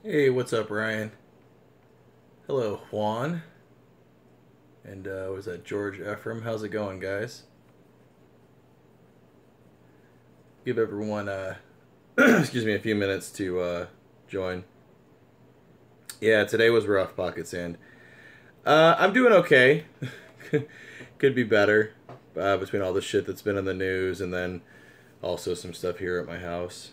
Hey, what's up, Ryan? Hello, Juan. And was that George Ephraim? How's it going, guys? Give everyone excuse me, a few minutes to join. Yeah, today was rough, Pocket Sand. I'm doing okay. Could be better between all the shit that's been in the news and then also some stuff here at my house.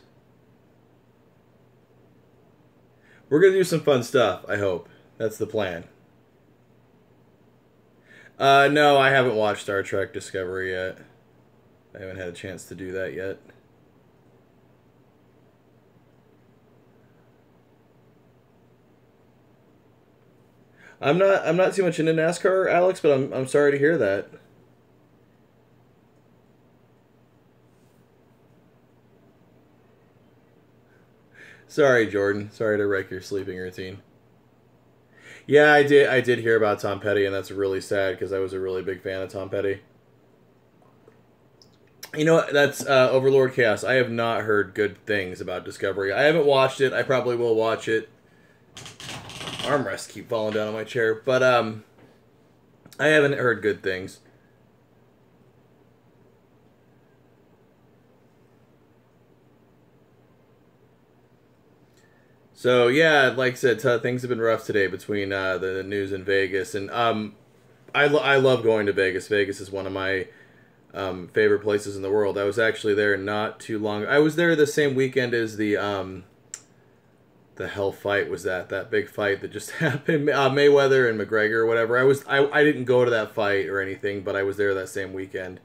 We're gonna do some fun stuff. I hope that's the plan. No, I haven't watched Star Trek Discovery yet. I haven't had a chance to do that yet. I'm not too much into NASCAR, Alex, but I'm sorry to hear that. Sorry, Jordan. Sorry to wreck your sleeping routine. Yeah, I did hear about Tom Petty, and that's really sad because I was a really big fan of Tom Petty. You know what? That's Overlord Chaos. I have not heard good things about Discovery. I haven't watched it. I probably will watch it. Armrests keep falling down on my chair, but I haven't heard good things. So yeah, like I said, things have been rough today between the news in Vegas, and I love going to Vegas. Vegas is one of my favorite places in the world. I was actually there not too long. I was there the same weekend as the hell fight was that big fight that just happened, Mayweather and McGregor or whatever. I didn't go to that fight or anything, but I was there that same weekend.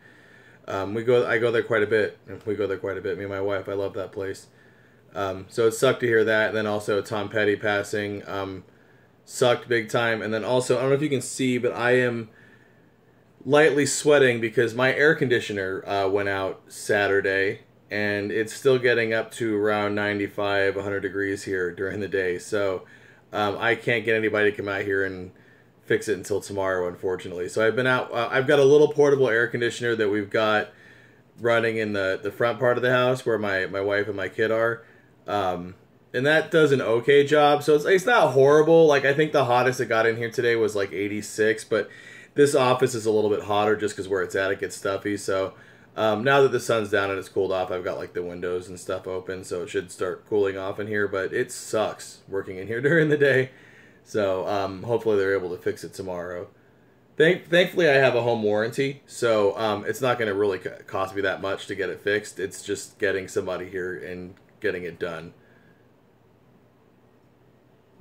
I go there quite a bit. We go there quite a bit. Me and my wife. I love that place. So it sucked to hear that. And then also Tom Petty passing sucked big time. And then also, I don't know if you can see, but I am lightly sweating because my air conditioner went out Saturday. And it's still getting up to around 95, 100 degrees here during the day. So I can't get anybody to come out here and fix it until tomorrow, unfortunately. So I've been out. I've got a little portable air conditioner that we've got running in the front part of the house where my wife and my kid are. And that does an okay job. So it's not horrible. Like, I think the hottest it got in here today was like 86, but this office is a little bit hotter just because where it's at, it gets stuffy. So now that the sun's down and it's cooled off, I've got like the windows and stuff open, so it should start cooling off in here, but it sucks working in here during the day. So hopefully they're able to fix it tomorrow. Thankfully, I have a home warranty, so it's not going to really cost me that much to get it fixed. It's just getting somebody here and getting it done.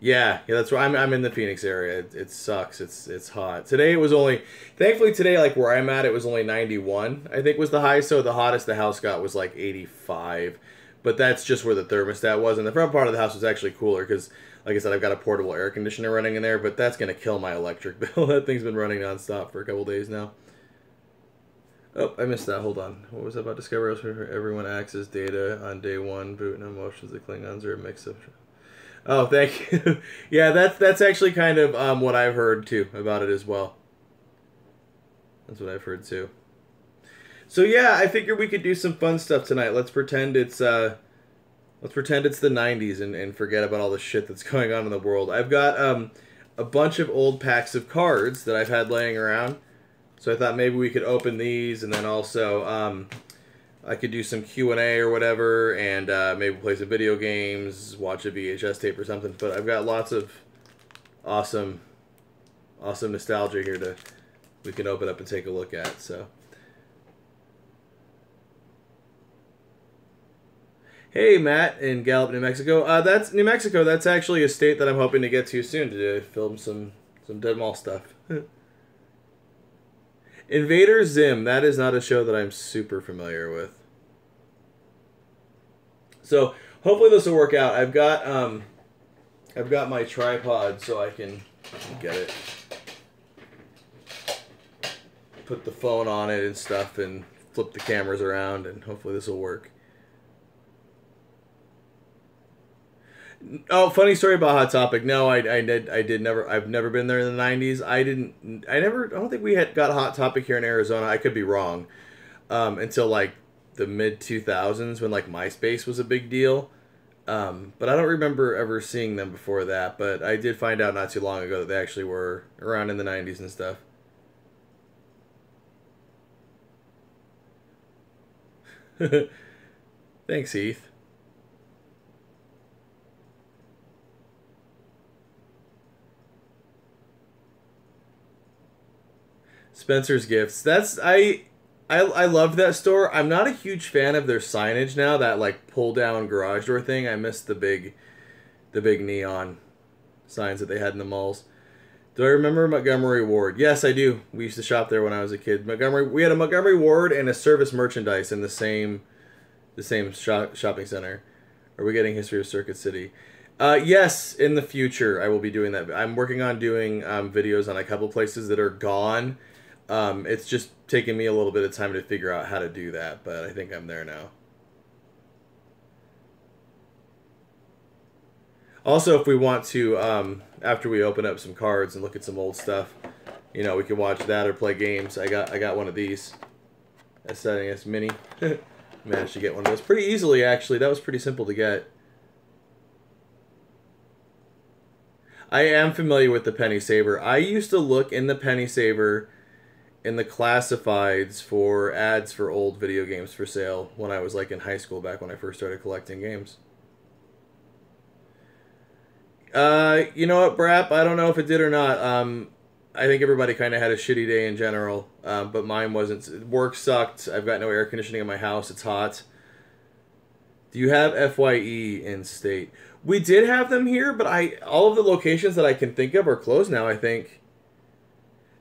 Yeah, that's right. I'm in the Phoenix area. It sucks. It's hot. Today it was only, thankfully today, like where I'm at, it was only 91. I think was the high. So the hottest the house got was like 85. But that's just where the thermostat was. And the front part of the house was actually cooler because, like I said, I've got a portable air conditioner running in there. But that's gonna kill my electric bill. That thing's been running nonstop for a couple days now. Oh, I missed that. Hold on. What was that about Discovery? Everyone access data on day one. Boot and emotions. The Klingons are a mix of. Oh, thank you. Yeah, that's actually kind of what I've heard too about it as well. That's what I've heard too. So yeah, I figured we could do some fun stuff tonight. Let's pretend it's the '90s and forget about all the shit that's going on in the world. I've got a bunch of old packs of cards that I've had laying around. So I thought maybe we could open these and then also I could do some Q&A or whatever, and maybe play some video games, watch a VHS tape or something. But I've got lots of awesome, awesome nostalgia here to we can open up and take a look at. So, hey, Matt in Gallup, New Mexico. That's New Mexico. That's actually a state that I'm hoping to get to soon to film some Dead Mall stuff. Invader Zim. That is not a show that I'm super familiar with. So hopefully this will work out. I've got my tripod so I can get it, put the phone on it and stuff, and flip the cameras around, and hopefully this will work. Oh, funny story about Hot Topic. No, I did never. I've never been there in the '90s. I don't think we had got Hot Topic here in Arizona. I could be wrong. Until like the mid 2000s when like MySpace was a big deal. But I don't remember ever seeing them before that. But I did find out not too long ago that they actually were around in the 90s and stuff. Thanks, Heath. Spencer's Gifts. I love that store. I'm not a huge fan of their signage now. That like pull down garage door thing. I miss the big neon signs that they had in the malls. Do I remember Montgomery Ward? Yes, I do. We used to shop there when I was a kid. Montgomery. We had a Montgomery Ward and a Service Merchandise in the same shopping center. Are we getting History of Circuit City? Yes, in the future I will be doing that. I'm working on doing videos on a couple places that are gone. It's just taking me a little bit of time to figure out how to do that, but I think I'm there now. Also, if we want to, after we open up some cards and look at some old stuff, you know, we can watch that or play games. I got one of these. SNES Mini. Managed to get one of those pretty easily, actually. That was pretty simple to get. I am familiar with the Penny Saver. I used to look in the Penny Saver in the classifieds for ads for old video games for sale when I was like in high school, back when I first started collecting games. You know what, Brap? I don't know if it did or not. I think everybody kind of had a shitty day in general, but mine wasn't. Work sucked. I've got no air conditioning in my house. It's hot. Do you have FYE in state? We did have them here, but all of the locations that I can think of are closed now, I think.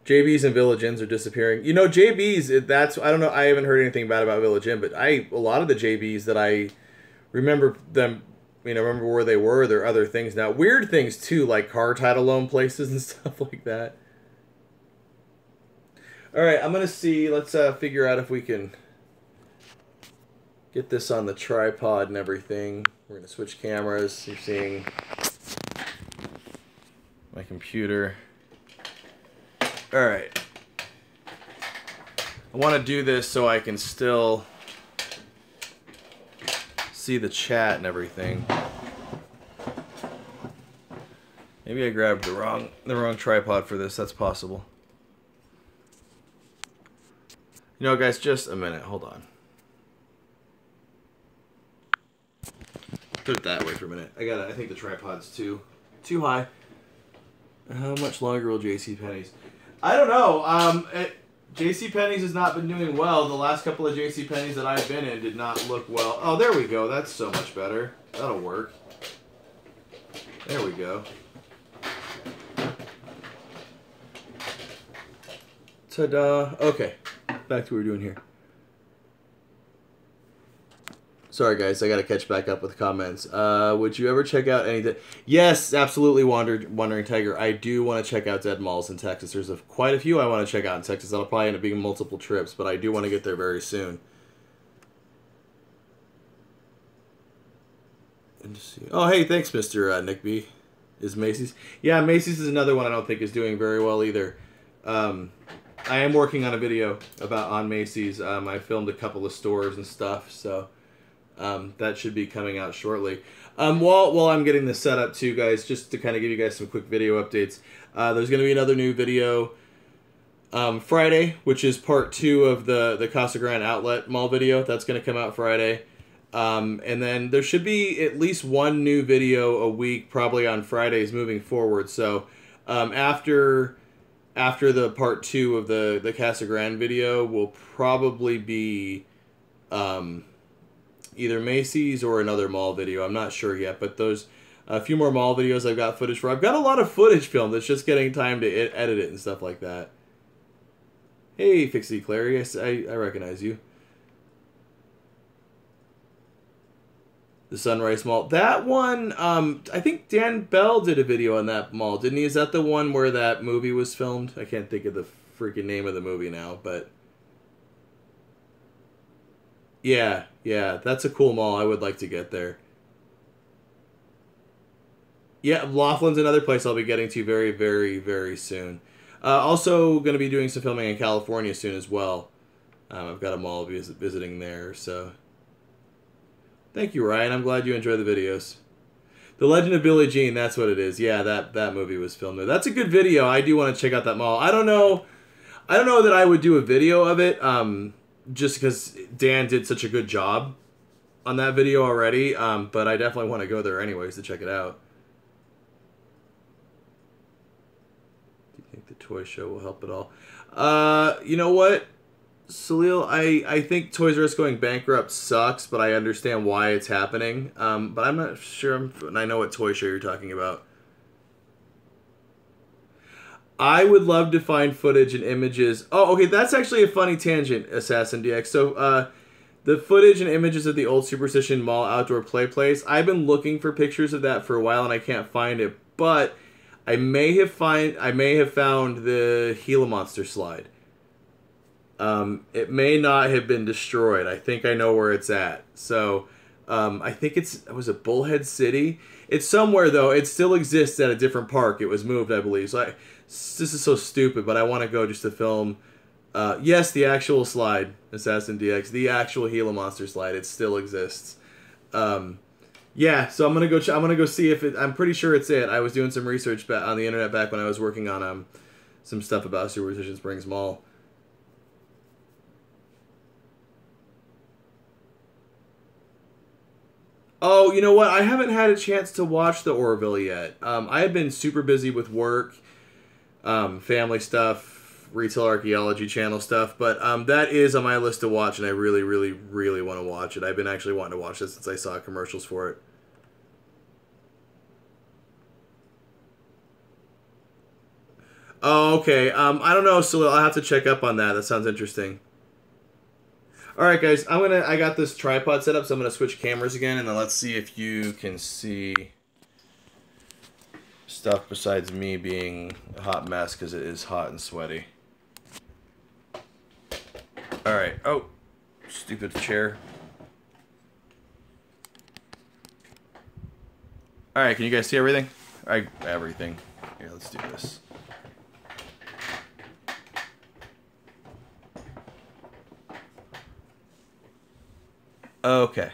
JB's and Village Inns are disappearing. You know, JB's, I don't know, I haven't heard anything bad about Village Inn, but a lot of the JB's that I remember them, you know, remember where they were, there are other things now. Weird things, too, like car title loan places and stuff like that. Alright, I'm going to see, let's figure out if we can get this on the tripod and everything. We're going to switch cameras. You're seeing my computer. Alright. I want to do this so I can still see the chat and everything. Maybe I grabbed the wrong tripod for this. That's possible. You know, guys, just a minute. Hold on. Put it that way for a minute. I think the tripod's too high. How much longer will JCPenney's? I don't know. JCPenney's has not been doing well. The last couple of JCPenney's that I've been in did not look well. Oh, there we go. That's so much better. That'll work. There we go. Ta-da. Okay. Back to what we're doing here. Sorry, guys. I got to catch back up with comments. Would you ever check out any... Yes, absolutely, Wandering Tiger. I do want to check out Dead Malls in Texas. There's quite a few I want to check out in Texas. That'll probably end up being multiple trips, but I do want to get there very soon. And just see. Oh, hey, thanks, Mr. Nick B. Is Macy's? Yeah, Macy's is another one I don't think is doing very well either. I am working on a video on Macy's. I filmed a couple of stores and stuff, so... that should be coming out shortly. While I'm getting this set up too, guys, just to kind of give you guys some quick video updates, there's going to be another new video Friday, which is part 2 of the Casa Grande Outlet Mall video. That's going to come out Friday. And then there should be at least one new video a week, probably on Fridays moving forward. So after the part 2 of the Casa Grande video will probably be... either Macy's or another mall video. I'm not sure yet, but those a few more mall videos I've got footage for. I've got a lot of footage filmed. It's just getting time to edit it and stuff like that. Hey, Fixie Clary, I recognize you. The Sunrise Mall. That one, I think Dan Bell did a video on that mall, didn't he? Is that the one where that movie was filmed? I can't think of the freaking name of the movie now, but... Yeah, that's a cool mall. I would like to get there. Yeah, Laughlin's another place I'll be getting to very, very, very soon. Also going to be doing some filming in California soon as well. I've got a mall visiting there, so... Thank you, Ryan. I'm glad you enjoy the videos. The Legend of Billie Jean, that's what it is. Yeah, that movie was filmed there. That's a good video. I do want to check out that mall. I don't know that I would do a video of it, just because Dan did such a good job on that video already. But I definitely want to go there anyways to check it out. Do you think the toy show will help at all? You know what, Salil, I think Toys R Us going bankrupt sucks, but I understand why it's happening. But I'm not sure, and I know what toy show you're talking about. I would love to find footage and images. Oh, okay, that's actually a funny tangent, Assassin DX. So, the footage and images of the old Superstition Mall outdoor play place, I've been looking for pictures of that for a while and I can't find it, but I may have found the Gila Monster slide. It may not have been destroyed. I think I know where it's at. So, I think was it Bullhead City? It's somewhere though. It still exists at a different park. It was moved, I believe. So this is so stupid, but I want to go just to film. Yes, the actual slide, Assassin DX, the actual Gila Monster slide. It still exists. Yeah, so I'm gonna go see if it. I'm pretty sure it's it. I was doing some research on the internet back when I was working on some stuff about Superstition Springs Mall. Oh, you know what? I haven't had a chance to watch the Orville yet. I have been super busy with work, family stuff, Retail Archaeology channel stuff, but that is on my list to watch, and I really, really, really want to watch it. I've been actually wanting to watch this since I saw commercials for it. Oh, okay. I don't know, so I'll have to check up on that. That sounds interesting. All right, guys, I got this tripod set up, so I'm gonna switch cameras again, and then let's see if you can see stuff besides me being a hot mess, because it is hot and sweaty. All right. Oh, stupid chair. All right, can you guys see everything? Everything. Here, let's do this. Okay.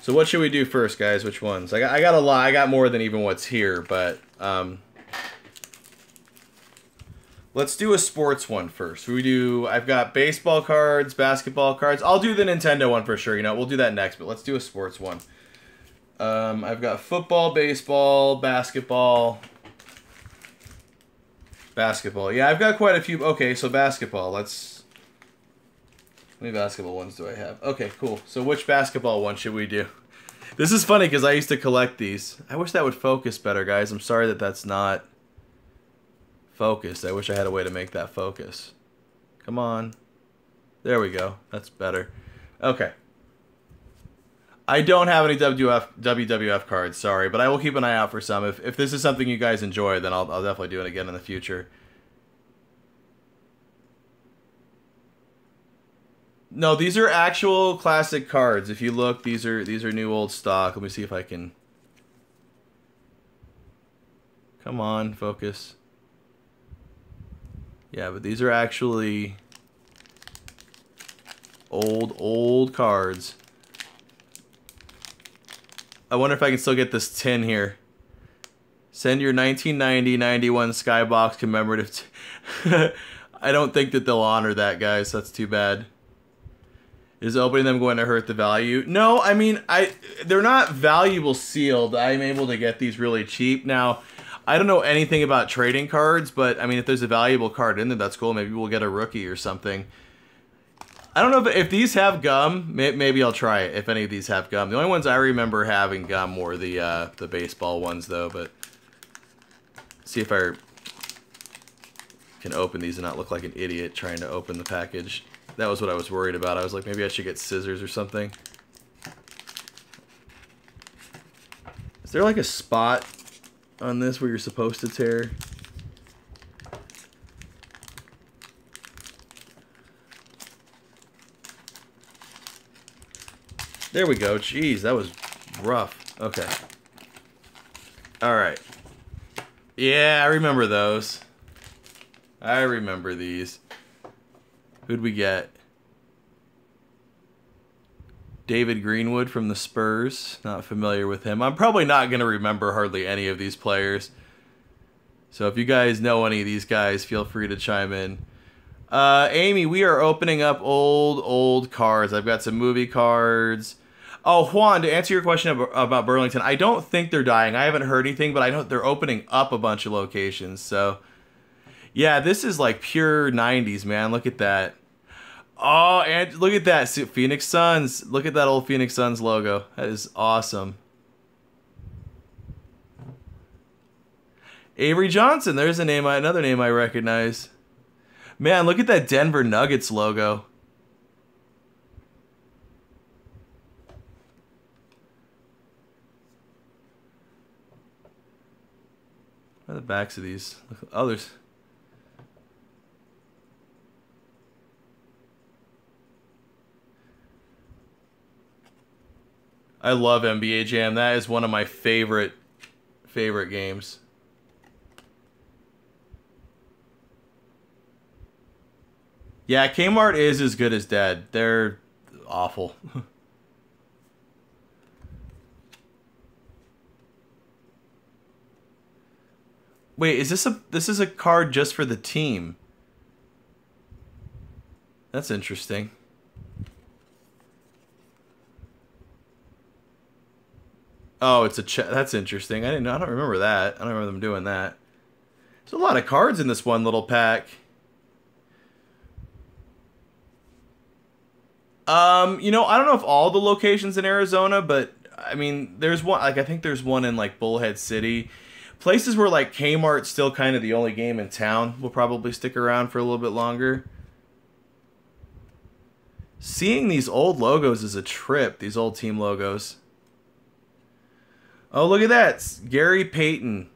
So what should we do first, guys? Which ones? I got a lot. I got more than even what's here, but let's do a sports one first. I've got baseball cards, basketball cards. I'll do the Nintendo one for sure. You know, we'll do that next, but let's do a sports one. I've got football, baseball, basketball. Basketball. Yeah, I've got quite a few. Okay, so basketball. How many basketball ones do I have? Okay, cool. So which basketball one should we do? This is funny because I used to collect these. I wish that would focus better, guys. I'm sorry that that's not focused. I wish I had a way to make that focus. Come on. There we go. That's better. Okay. I don't have any WWF cards, sorry, but I will keep an eye out for some. If this is something you guys enjoy, then I'll definitely do it again in the future. No, these are actual classic cards. If you look, these are new old stock. Let me see if I can. Come on, focus. Yeah, but these are actually old cards. I wonder if I can still get this tin here. Send your 1990-91 Skybox commemorative. I don't think that they'll honor that, guys. That's too bad. Is opening them going to hurt the value? No, I mean, they're not valuable sealed. I'm able to get these really cheap. Now, I don't know anything about trading cards, but I mean, if there's a valuable card in there, that's cool. Maybe we'll get a rookie or something. I don't know if these have gum. Maybe I'll try it if any of these have gum. The only ones I remember having gum were the baseball ones, though. But see if I can open these and not look like an idiot trying to open the package. That was what I was worried about. I was like, maybe I should get scissors or something. Is there like a spot on this where you're supposed to tear? There we go. Jeez, that was rough. Okay. Alright. Yeah, I remember those. I remember these. Who'd we get? David Greenwood from the Spurs. Not familiar with him. I'm probably not going to remember hardly any of these players. So if you guys know any of these guys, feel free to chime in. Amy, we are opening up old cards. I've got some movie cards. Oh, Juan, to answer your question about Burlington, I don't think they're dying. I haven't heard anything, but I know they're opening up a bunch of locations. So, yeah, this is like pure 90s, man. Look at that. Oh, and look at that. Phoenix Suns. Look at that old Phoenix Suns logo. That is awesome. Avery Johnson. There's a name, another name I recognize. Man, look at that Denver Nuggets logo. What are the backs of these? Others. I love NBA Jam. That is one of my favorite games. Yeah, Kmart is as good as dead. They're awful. Wait, is this is a card just for the team? That's interesting. Oh, it's a that's interesting. I don't remember that. I don't remember them doing that. There's a lot of cards in this one little pack. You know, I don't know if all the locations in Arizona, but I mean, there's one, like, I think there's one in like Bullhead City. Places where like Kmart's still kind of the only game in town will probably stick around for a little bit longer. Seeing these old logos is a trip, these old team logos. Oh, look at that. It's Gary Payton,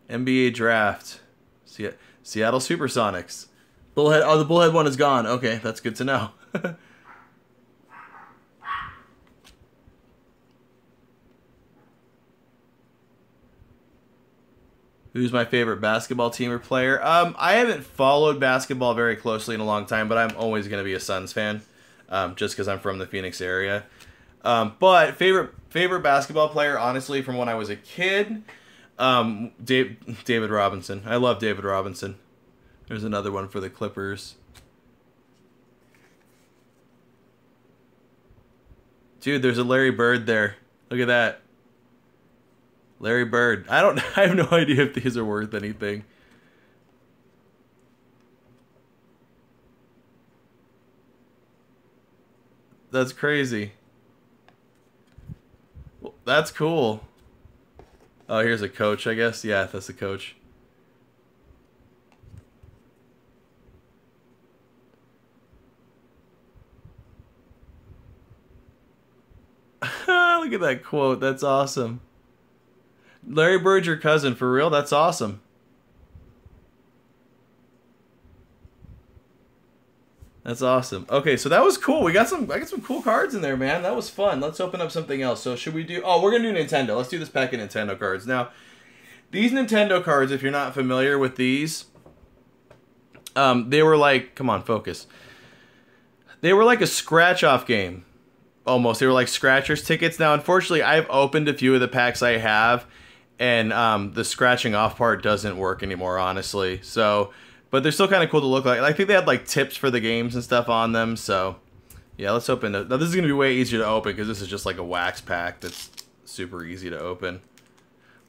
NBA draft. Seattle Supersonics. Bullhead, oh, the Bullhead one is gone. Okay, that's good to know. Who's my favorite basketball team or player? I haven't followed basketball very closely in a long time, but I'm always going to be a Suns fan, just because I'm from the Phoenix area. But favorite basketball player, honestly, from when I was a kid, David Robinson. I love David Robinson. There's another one for the Clippers. Dude, there's a Larry Bird there. Look at that. Larry Bird. I have no idea if these are worth anything. That's crazy. Well, that's cool. Oh, here's a coach, I guess. Yeah, that's a coach. Look at that quote. That's awesome. Larry Bird's your cousin, for real? That's awesome. That's awesome. Okay, so that was cool. I got some cool cards in there, man. That was fun. Let's open up something else. So should we do... Oh, we're going to do Nintendo. Let's do this pack of Nintendo cards. Now, these Nintendo cards, if you're not familiar with these, they were like... Come on, focus. They were like a scratch-off game. Almost. They were like scratchers tickets. Now, unfortunately, I've opened a few of the packs I have, and the scratching off part doesn't work anymore, honestly. So, but they're still kind of cool to look like. I think they had like tips for the games and stuff on them. So, yeah, let's open it. Now, this is going to be way easier to open because this is just like a wax pack that's super easy to open.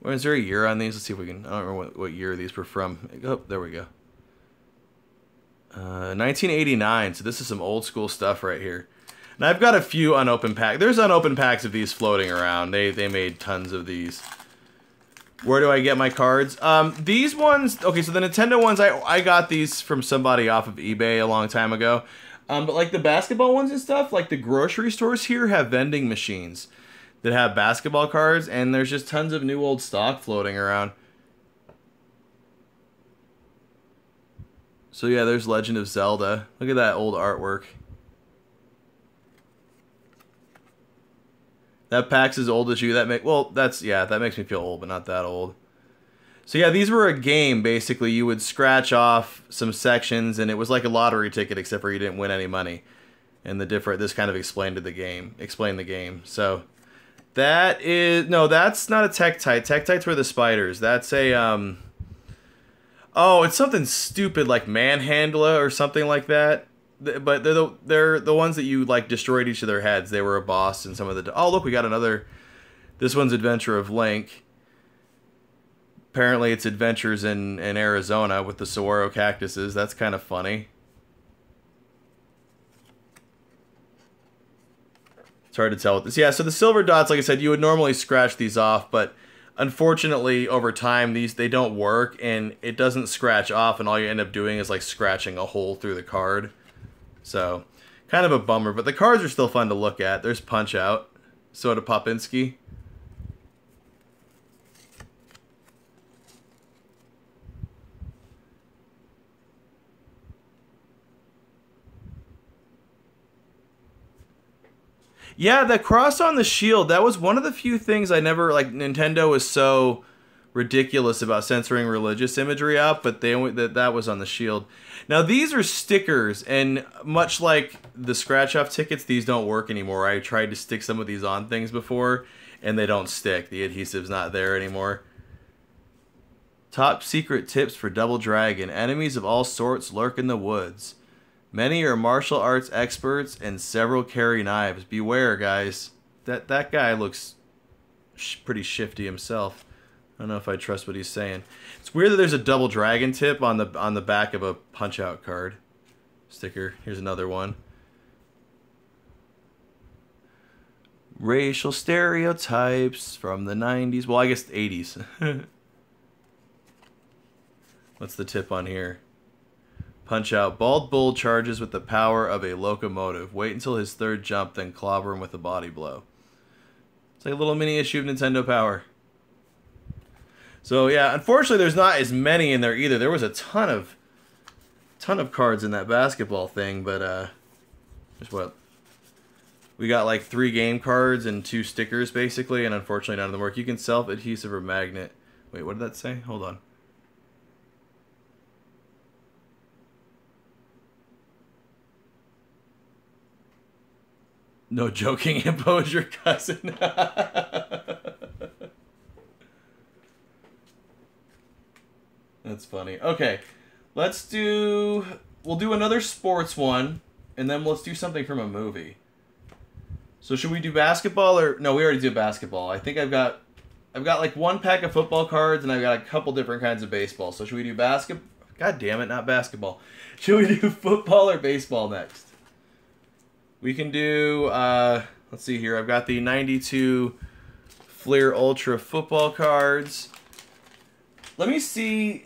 Well, is there a year on these? Let's see if we can... I don't remember what year these were from. Oh, there we go. 1989. So this is some old school stuff right here. And I've got a few unopened packs. There's unopened packs of these floating around. They made tons of these. Where do I get my cards? These ones... Okay, so the Nintendo ones, I got these from somebody off of eBay a long time ago. But like the basketball ones and stuff, like the grocery stores here have vending machines that have basketball cards, and there's just tons of new old stock floating around. So yeah, there's Legend of Zelda. Look at that old artwork. That pack's as old as you. That makes me feel old, but not that old. So yeah, these were a game, basically. You would scratch off some sections, and it was like a lottery ticket, except for you didn't win any money. and the different. This kind of explained the game. So that is no, that's not a Tektite. Tektites were the spiders. That's a oh, it's something stupid like Manhandla or something like that. But they're the ones that you like destroyed each of their heads. They were a boss in some of the. Oh look, we got another. This one's Adventure of Link. Apparently, it's adventures in Arizona with the saguaro cactuses. That's kind of funny. It's hard to tell with this. Yeah, so the silver dots, like I said, you would normally scratch these off, but unfortunately, over time, they don't work, and it doesn't scratch off, and all you end up doing is like scratching a hole through the card. So, kind of a bummer, but the cards are still fun to look at. There's Punch Out, Soda Popinski. Yeah, the cross on the shield, that was one of the few things I never, like, Nintendo was so ridiculous about censoring religious imagery out, but that was on the shield. Now, these are stickers, and much like the scratch-off tickets, these don't work anymore. I tried to stick some of these on things before, and they don't stick. The adhesive's not there anymore. Top secret tips for Double Dragon. Enemies of all sorts lurk in the woods. Many are martial arts experts, and several carry knives. Beware, guys. That guy looks pretty shifty himself. I don't know if I trust what he's saying. It's weird that there's a Double Dragon tip on the back of a Punch-Out card sticker. Here's another one. Racial stereotypes from the 90s. Well, I guess the 80s. What's the tip on here? Punch Out. Bald Bull charges with the power of a locomotive. Wait until his third jump, then clobber him with a body blow. It's like a little mini issue of Nintendo Power. So yeah, unfortunately there's not as many in there either. There was a ton of cards in that basketball thing, but just what? We got like 3 game cards and 2 stickers basically, and unfortunately none of them work. You can self-adhesive or magnet. Wait, what did that say? Hold on. No joking, Hippo is your cousin. That's funny. Okay, we'll do another sports one, and then let's do something from a movie. So should we do basketball or no? We already did basketball. I think I've got like 1 pack of football cards, and I've got a couple different kinds of baseball. So should we do basketball? God damn it, not basketball. Should we do football or baseball next? We can do, let's see here. I've got the 92 Fleer Ultra football cards. Let me see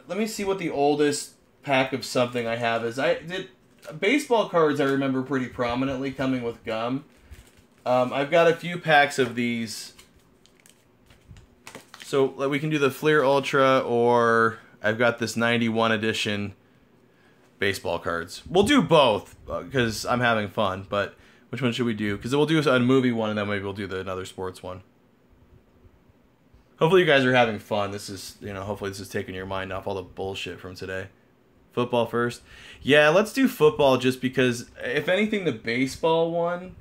what the oldest pack of something I have is. I did baseball cards. I remember pretty prominently coming with gum. I've got a few packs of these. So we can do the Fleer Ultra, or I've got this 91 edition baseball cards. We'll do both because I'm having fun, but which one should we do? Because we'll do a movie one, and then maybe we'll do another sports one. Hopefully you guys are having fun. This is, hopefully this is taking your mind off all the bullshit from today. Football first. Yeah, let's do football just because, if anything, the baseball one,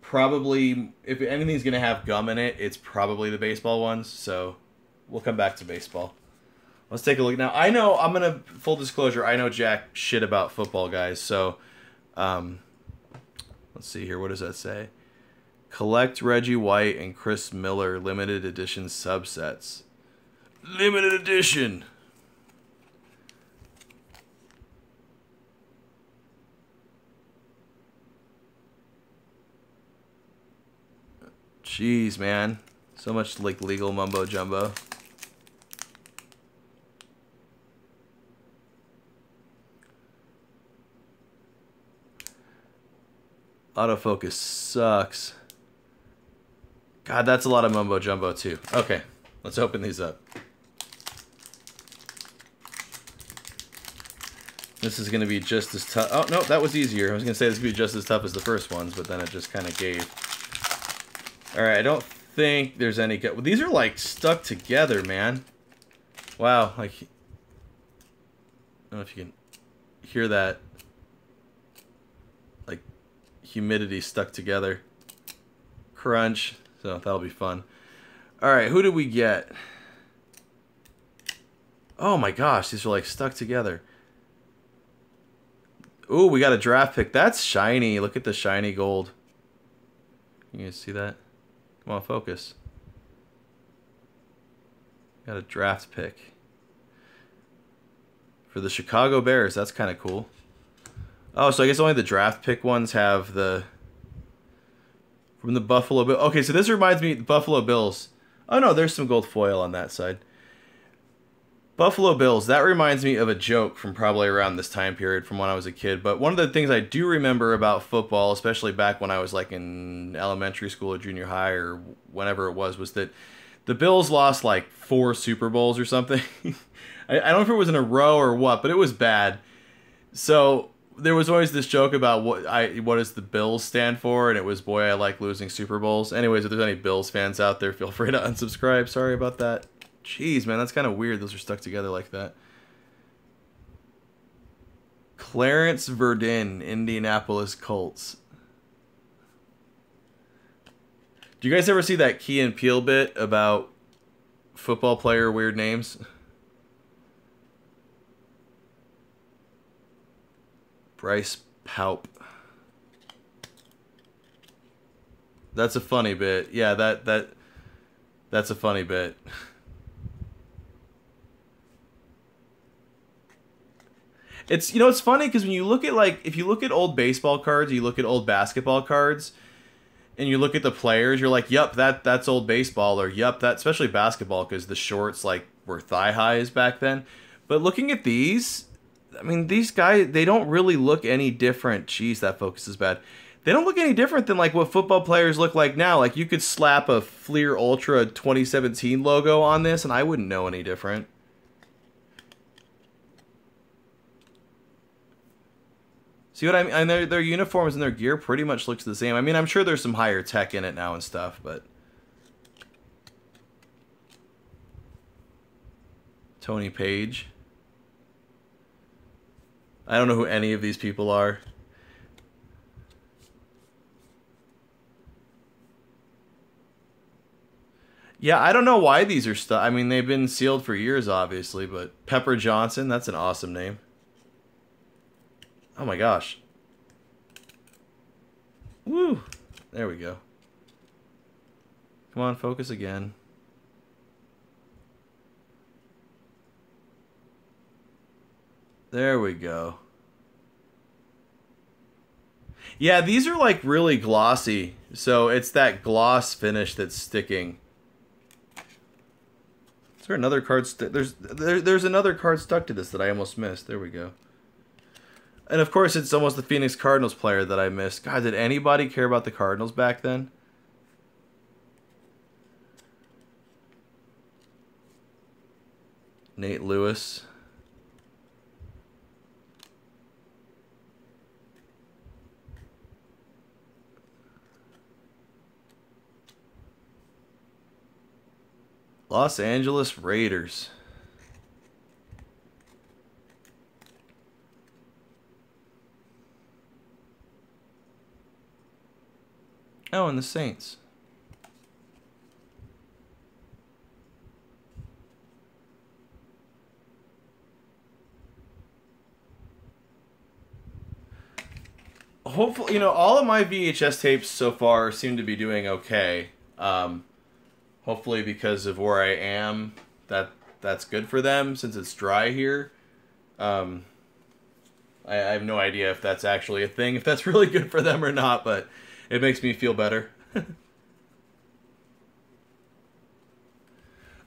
probably, if anything's going to have gum in it, it's probably the baseball ones, so we'll come back to baseball. Let's take a look. Now, I know, I'm going to, full disclosure, I know jack shit about football, guys, so, let's see here, what does that say? Collect Reggie White and Chris Miller limited edition subsets. Limited edition! Jeez, man. So much, like, legal mumbo-jumbo. Autofocus sucks. God, that's a lot of mumbo jumbo too. Okay, let's open these up. This is going to be just as tough. Oh, no, that was easier. I was going to say this would be just as tough as the first ones, but then it just kind of gave. Alright, I don't think there's any... Well, these are, like, stuck together, man. Wow, like... I don't know if you can hear that. Like, humidity stuck together. Crunch. So that'll be fun. All right, who did we get? Oh my gosh, these are like stuck together. Ooh, we got a draft pick. That's shiny. Look at the shiny gold. You guys see that? Come on, focus. Got a draft pick. For the Chicago Bears. That's kind of cool. Oh, so I guess only the draft pick ones have the... From the Buffalo Bills. Okay, so this reminds me of the Buffalo Bills. Oh no, there's some gold foil on that side. Buffalo Bills, that reminds me of a joke from probably around this time period from when I was a kid. But one of the things I do remember about football, especially back when I was like in elementary school or junior high or whenever it was that the Bills lost like 4 Super Bowls or something. I don't know if it was in a row or what, but it was bad. So there was always this joke about what does the Bills stand for, and it was, boy, I like losing Super Bowls. Anyways, if there's any Bills fans out there, feel free to unsubscribe. Sorry about that. Jeez, man, that's kind of weird. Those are stuck together like that. Clarence Verdin, Indianapolis Colts. Do you guys ever see that Key and Peele bit about football player weird names? Bryce Paup. That's a funny bit. Yeah, that's a funny bit. It's, you know, it's funny because when you look at, like, if you look at old baseball cards, you look at old basketball cards, and you look at the players, you're like, yep, that's old baseball, or yep, that, especially basketball, because the shorts, like, were thigh highs back then. But looking at these, I mean, these guys, they don't really look any different. Jeez, that focus is bad. They don't look any different than, like, what football players look like now. Like, you could slap a Fleer Ultra 2017 logo on this, and I wouldn't know any different. See what I mean? And their uniforms and their gear pretty much looks the same. I mean, I'm sure there's some higher tech in it now and stuff, but... Tony Page. I don't know who any of these people are. Yeah, I don't know why these are stuck. I mean, they've been sealed for years, obviously, but Pepper Johnson, that's an awesome name. Oh my gosh. Woo! There we go. Come on, focus again. There we go. Yeah, these are like really glossy. So it's that gloss finish that's sticking. Is there another card? There's another card stuck to this that I almost missed. There we go. And of course, it's almost the Phoenix Cardinals player that I missed. God, did anybody care about the Cardinals back then? Nate Lewis. Los Angeles Raiders. Oh, and the Saints. Hopefully, you know, all of my VHS tapes so far seem to be doing okay. Hopefully because of where I am, that's good for them since it's dry here. I have no idea if that's actually a thing, if that's really good for them or not, but it makes me feel better.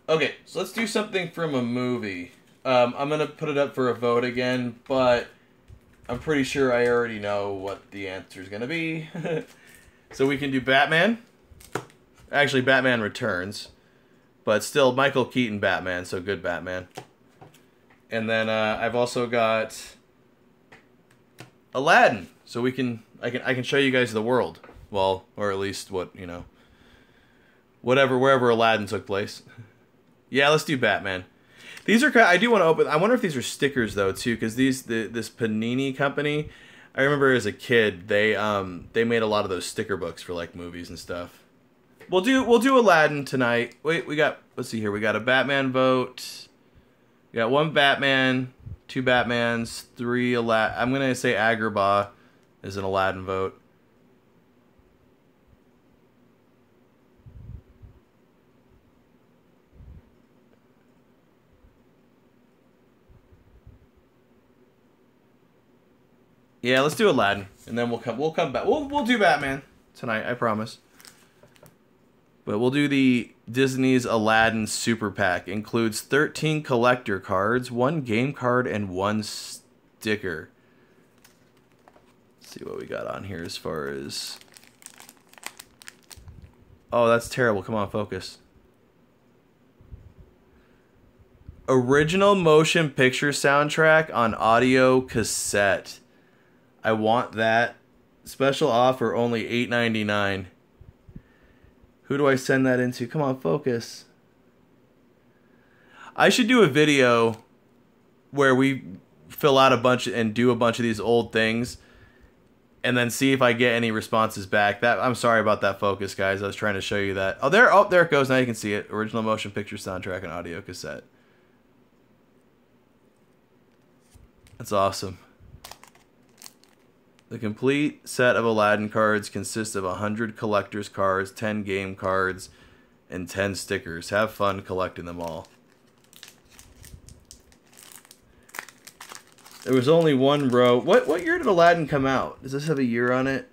Okay, so let's do something from a movie. I'm going to put it up for a vote again, but I'm pretty sure I already know what the answer is going to be. So we can do Batman. Actually, Batman Returns. But still, Michael Keaton Batman, so good Batman. And then I've also got Aladdin. So I can show you guys the world. Well, or at least what, you know, wherever Aladdin took place. Yeah, let's do Batman. These are kind of, I do want to open. I wonder if these are stickers though too, because this Panini company, I remember as a kid they made a lot of those sticker books for like movies and stuff. We'll do Aladdin tonight. Wait, let's see here. We got a Batman vote. We got one Batman, two Batmans, three Aladdin. I'm gonna say Agrabah is an Aladdin vote. Yeah, let's do Aladdin, and then we'll come back. We'll do Batman tonight, I promise. But we'll do the Disney's Aladdin Super Pack. Includes 13 collector cards, 1 game card, and 1 sticker. Let's see what we got on here as far as... Oh, that's terrible. Come on, focus. Original motion picture soundtrack on audio cassette. I want that. Special offer, only $8.99. Who do I send that into? Come on, focus. I should do a video where we fill out a bunch and do a bunch of these old things and then see if I get any responses back. I'm sorry about that focus, guys. I was trying to show you that. Oh, there it goes. Now you can see it. Original motion picture soundtrack and audio cassette. That's awesome. The complete set of Aladdin cards consists of 100 collector's cards, 10 game cards, and 10 stickers. Have fun collecting them all. There was only one row. What year did Aladdin come out? Does this have a year on it?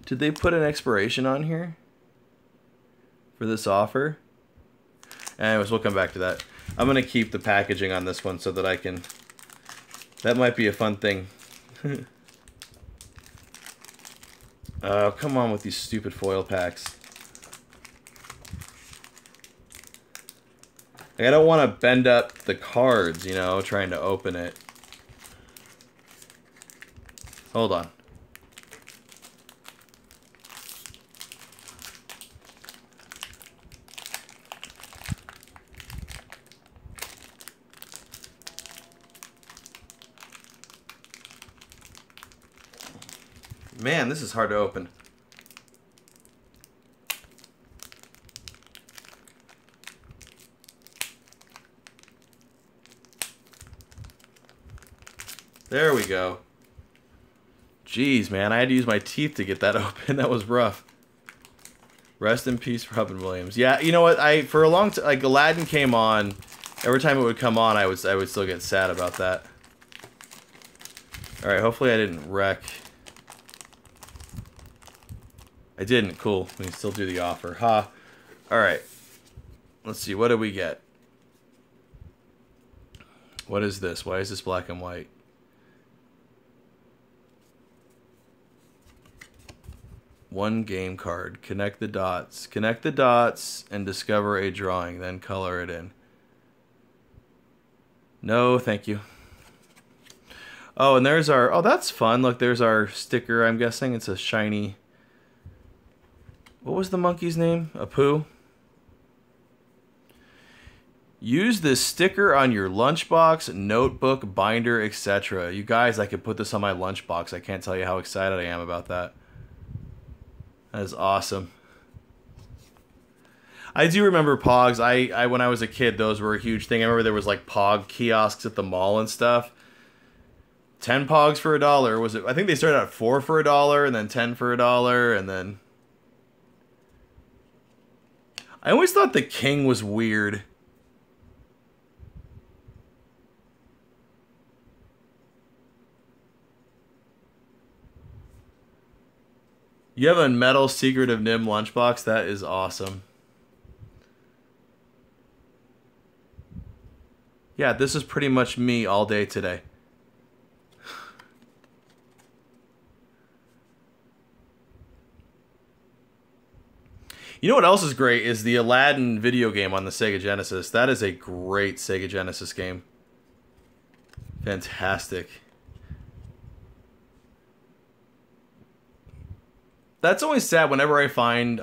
Did they put an expiration on here for this offer? Anyways, we'll come back to that. I'm going to keep the packaging on this one so that I can... That might be a fun thing. Oh, come on with these stupid foil packs. Like, I don't want to bend up the cards, you know, trying to open it. Hold on. Man, this is hard to open. There we go. Jeez, man, I had to use my teeth to get that open. That was rough. Rest in peace, Robin Williams. Yeah, you know what? For a long time, like Aladdin came on. Every time it would come on, I would still get sad about that. All right, hopefully I didn't wreck. I didn't. Cool. We can still do the offer. Ha. All right. Let's see. What did we get? What is this? Why is this black and white? One game card. Connect the dots. Connect the dots and discover a drawing. Then color it in. No, thank you. Oh, and there's our... Oh, that's fun. Look, there's our sticker. I'm guessing it's a shiny... What was the monkey's name? Apu? Use this sticker on your lunchbox, notebook, binder, etc. You guys, I could put this on my lunchbox. I can't tell you how excited I am about that. That is awesome. I do remember Pogs. I when I was a kid, those were a huge thing. I remember there was like Pog kiosks at the mall and stuff. 10 Pogs for $1. Was it? I think they started at 4 for $1, and then 10 for $1, and then... I always thought the king was weird. You have a metal Secret of Nim lunchbox? That is awesome. Yeah, this is pretty much me all day today. You know what else is great is the Aladdin video game on the Sega Genesis. That is a great Sega Genesis game. Fantastic. That's always sad whenever I find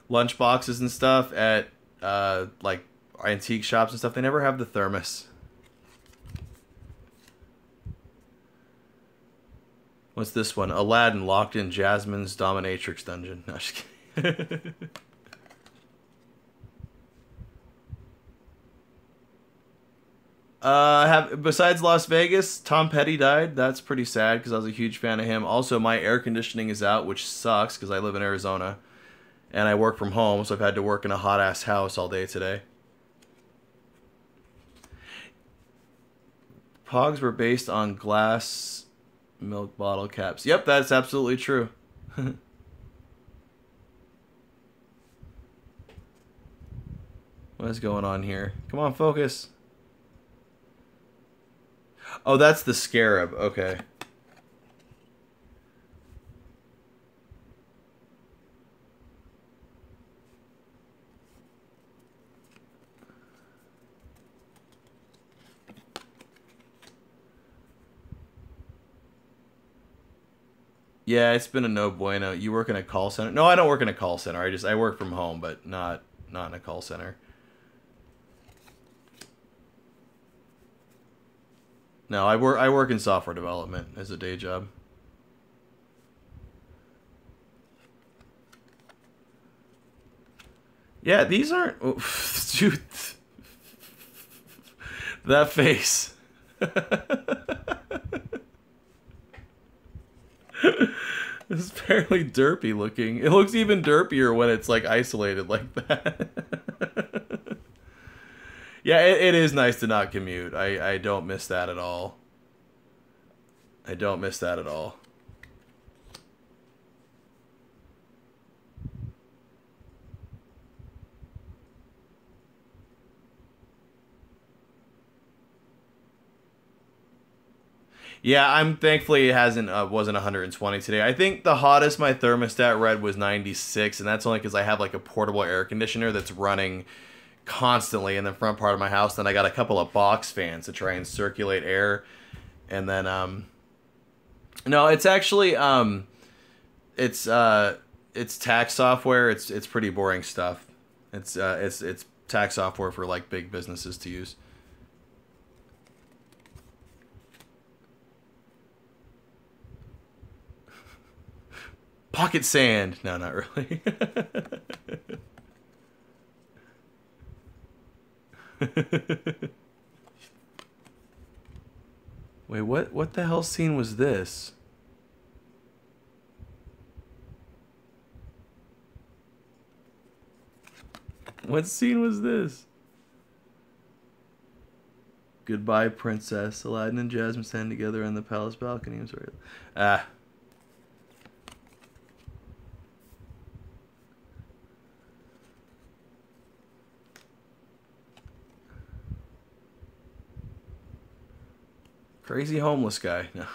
lunch boxes and stuff at like antique shops and stuff, they never have the thermos. What's this one? Aladdin locked in Jasmine's dominatrix dungeon. No, just kidding. Besides Las Vegas, Tom Petty died. That's pretty sad because I was a huge fan of him. Also, my air conditioning is out, which sucks because I live in Arizona and I work from home, so I've had to work in a hot ass house all day today. Pogs were based on glass milk bottle caps. Yep, that's absolutely true. What is going on here? Come on, focus. Oh, that's the scarab. Okay. Yeah, it's been a no bueno. You work in a call center? No, I don't work in a call center. I work from home, but not in a call center. No, I work in software development as a day job. Yeah, these aren't. Oh, dude, that face. It's fairly derpy looking. It looks even derpier when it's like isolated like that. Yeah, it is nice to not commute. I don't miss that at all. I don't miss that at all. Yeah, I'm thankfully it wasn't 120 today. I think the hottest my thermostat read was 96, and that's only because I have like a portable air conditioner that's running constantly in the front part of my house. Then I got a couple of box fans to try and circulate air, and then no, it's actually it's tax software. It's pretty boring stuff. It's tax software for like big businesses to use. Pocket sand. No, not really. Wait, what the hell scene was this? What scene was this? Goodbye, princess. Aladdin and Jasmine stand together on the palace balcony. I'm sorry. Ah. Crazy homeless guy. No.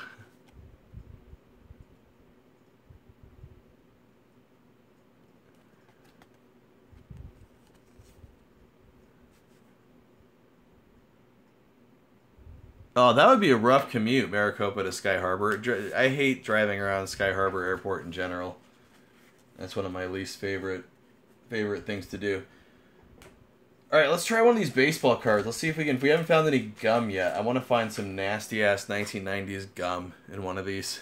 Oh, that would be a rough commute, Maricopa to Sky Harbor. I hate driving around Sky Harbor Airport in general. That's one of my least favorite things to do. All right, let's try one of these baseball cards. Let's see if we can. If we haven't found any gum yet, I want to find some nasty ass 1990s gum in one of these.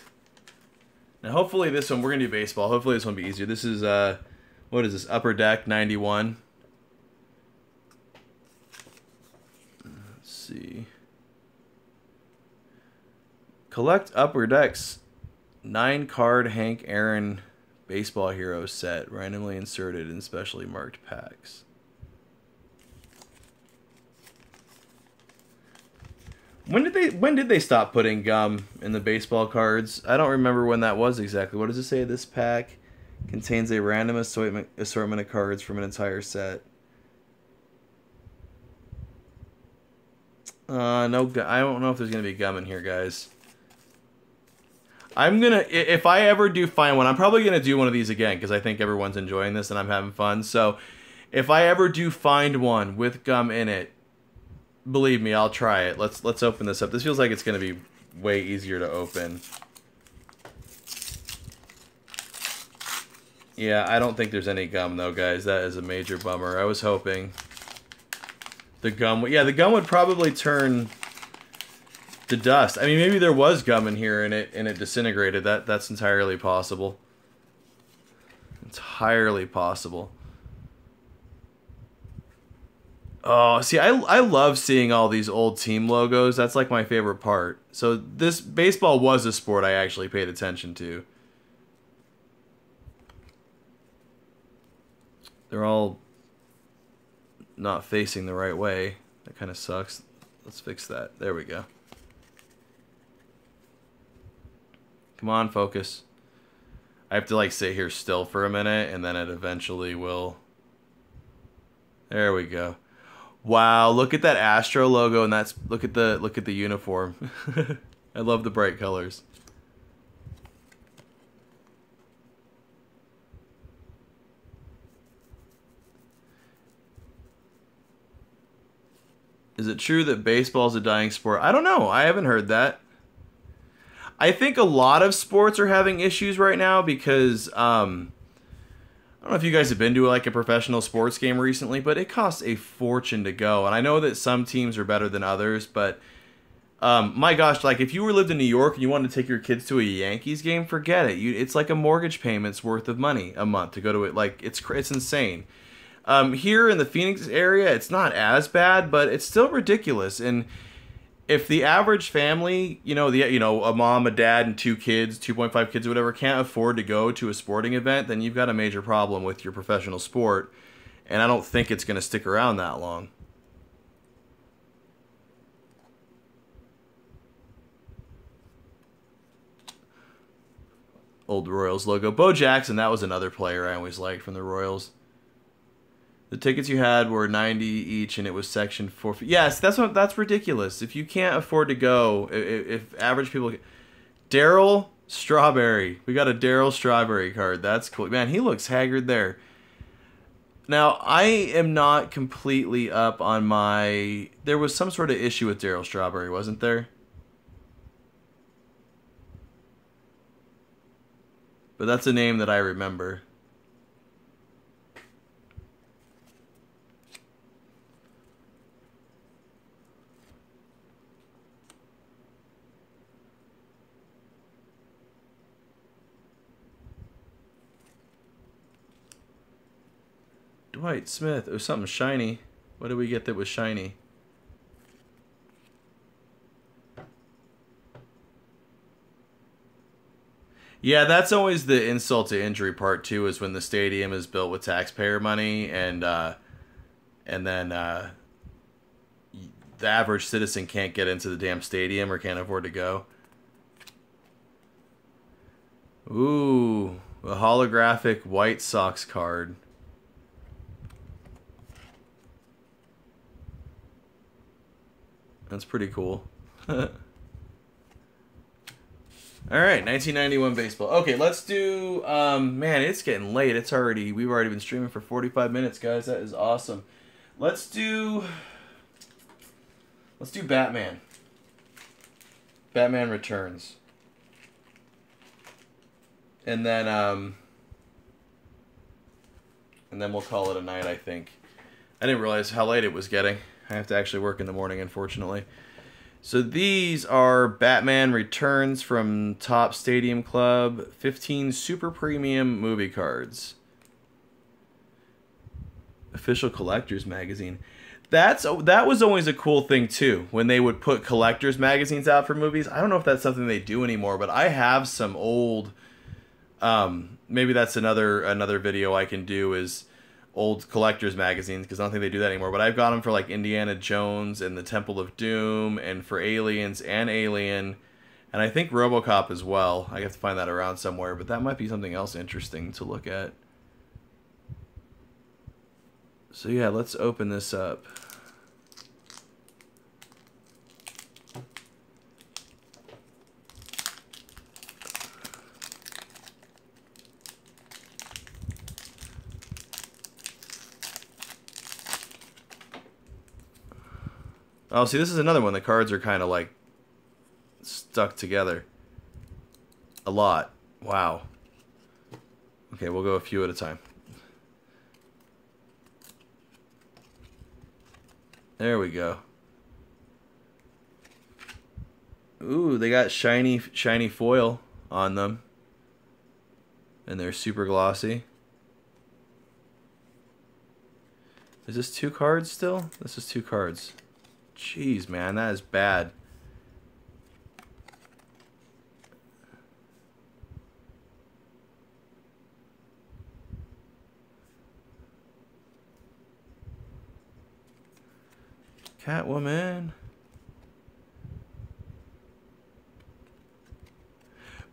Now, hopefully this one, we're gonna do baseball. Hopefully this one will be easier. This is what is this? Upper Deck 91. Let's see. Collect Upper Deck's 9-card Hank Aaron Baseball Hero set, randomly inserted in specially marked packs. When did they stop putting gum in the baseball cards? I don't remember when that was exactly. What does it say? This pack contains a random assortment of cards from an entire set. No, I don't know if there's gonna be gum in here, guys. If I ever do find one, I'm probably gonna do one of these again because I think everyone's enjoying this and I'm having fun. So, if I ever do find one with gum in it, believe me, I'll try it. Let's open this up. This feels like it's gonna be way easier to open. Yeah, I don't think there's any gum though, guys. That is a major bummer. I was hoping. The gum, yeah, the gum would probably turn to dust. I mean, maybe there was gum in here and it disintegrated. That's entirely possible. Entirely possible. Oh, see, I love seeing all these old team logos. That's like my favorite part. So this baseball was a sport I actually paid attention to. They're all not facing the right way. That kind of sucks. Let's fix that. There we go. Come on, focus. I have to like sit here still for a minute and then it eventually will. There we go. Wow, look at that Astro logo and that's look at the uniform. I love the bright colors. Is it true that baseball is a dying sport? I don't know. I haven't heard that. I think a lot of sports are having issues right now because I don't know if you guys have been to like a professional sports game recently, but it costs a fortune to go. And I know that some teams are better than others, but my gosh, like if you lived in New York and you wanted to take your kids to a Yankees game, forget it. It's like a mortgage payment's worth of money a month to go to it. Like it's insane. Here in the Phoenix area, it's not as bad, but it's still ridiculous. And if the average family, a mom, a dad, and 2 kids, 2.5 kids, or whatever, can't afford to go to a sporting event, then you've got a major problem with your professional sport. And I don't think it's going to stick around that long. Old Royals logo. Bo Jackson, that was another player I always liked from the Royals. The tickets you had were $90 each, and it was section 4. Yes, that's ridiculous. If you can't afford to go, if average people, Darryl Strawberry, we got a Darryl Strawberry card. That's cool, man. He looks haggard there. Now I am not completely up on my. There was some sort of issue with Darryl Strawberry, wasn't there? But that's a name that I remember. Dwight Smith. It was something shiny. What did we get that was shiny? Yeah, that's always the insult to injury part too, is when the stadium is built with taxpayer money and then the average citizen can't get into the damn stadium or can't afford to go. Ooh, a holographic White Sox card. That's pretty cool. All right, 1991 baseball. Okay, let's do. Man, it's getting late. We've already been streaming for 45 minutes, guys. That is awesome. Let's do Batman. Batman Returns. And then we'll call it a night, I think. I didn't realize how late it was getting. I have to actually work in the morning, unfortunately. So these are Batman Returns from Top Stadium Club, 15 super premium movie cards. Official Collectors Magazine. That was always a cool thing too, when they would put collectors magazines out for movies. I don't know if that's something they do anymore, but I have some old maybe that's another video I can do, is old collectors magazines, because I don't think they do that anymore, but I've got them for like Indiana Jones and the Temple of Doom, and for Aliens and Alien, and I think RoboCop as well. I have to find that around somewhere, but that might be something else interesting to look at. So yeah, let's open this up. Oh, see, this is another one. The cards are kind of like stuck together. A lot. Wow. Okay, we'll go a few at a time. There we go. Ooh, they got shiny foil on them. And they're super glossy. Is this 2 cards still? This is 2 cards. Jeez, man, that is bad. Catwoman.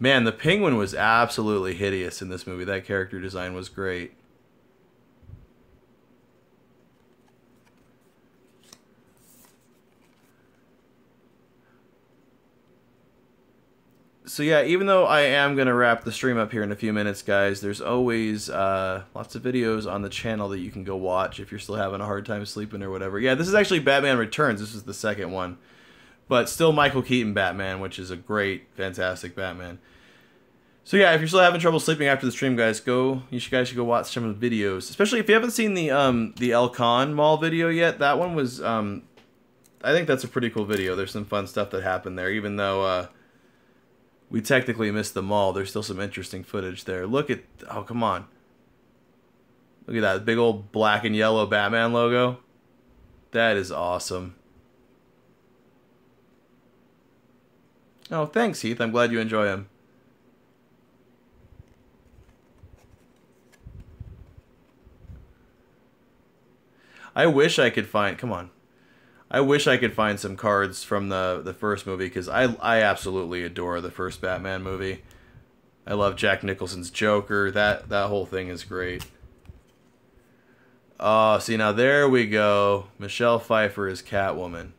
Man, the Penguin was absolutely hideous in this movie. That character design was great. So yeah, even though I am going to wrap the stream up here in a few minutes, guys, there's always lots of videos on the channel that you can go watch if you're still having a hard time sleeping or whatever. Yeah, this is actually Batman Returns. This is the second one. But still Michael Keaton Batman, which is a great, fantastic Batman. So yeah, if you're still having trouble sleeping after the stream, guys, you guys should go watch some of the videos. Especially if you haven't seen the El Con Mall video yet. That one was, I think that's a pretty cool video. There's some fun stuff that happened there, even though we technically missed the mall. There's still some interesting footage there. Look at, oh, come on. Look at that big old black and yellow Batman logo. That is awesome. Oh, thanks, Heath. I'm glad you enjoy him. I wish I could find, come on. I wish I could find some cards from the first movie, because I absolutely adore the first Batman movie. I love Jack Nicholson's Joker. That whole thing is great. Oh, see, now there we go. Michelle Pfeiffer is Catwoman.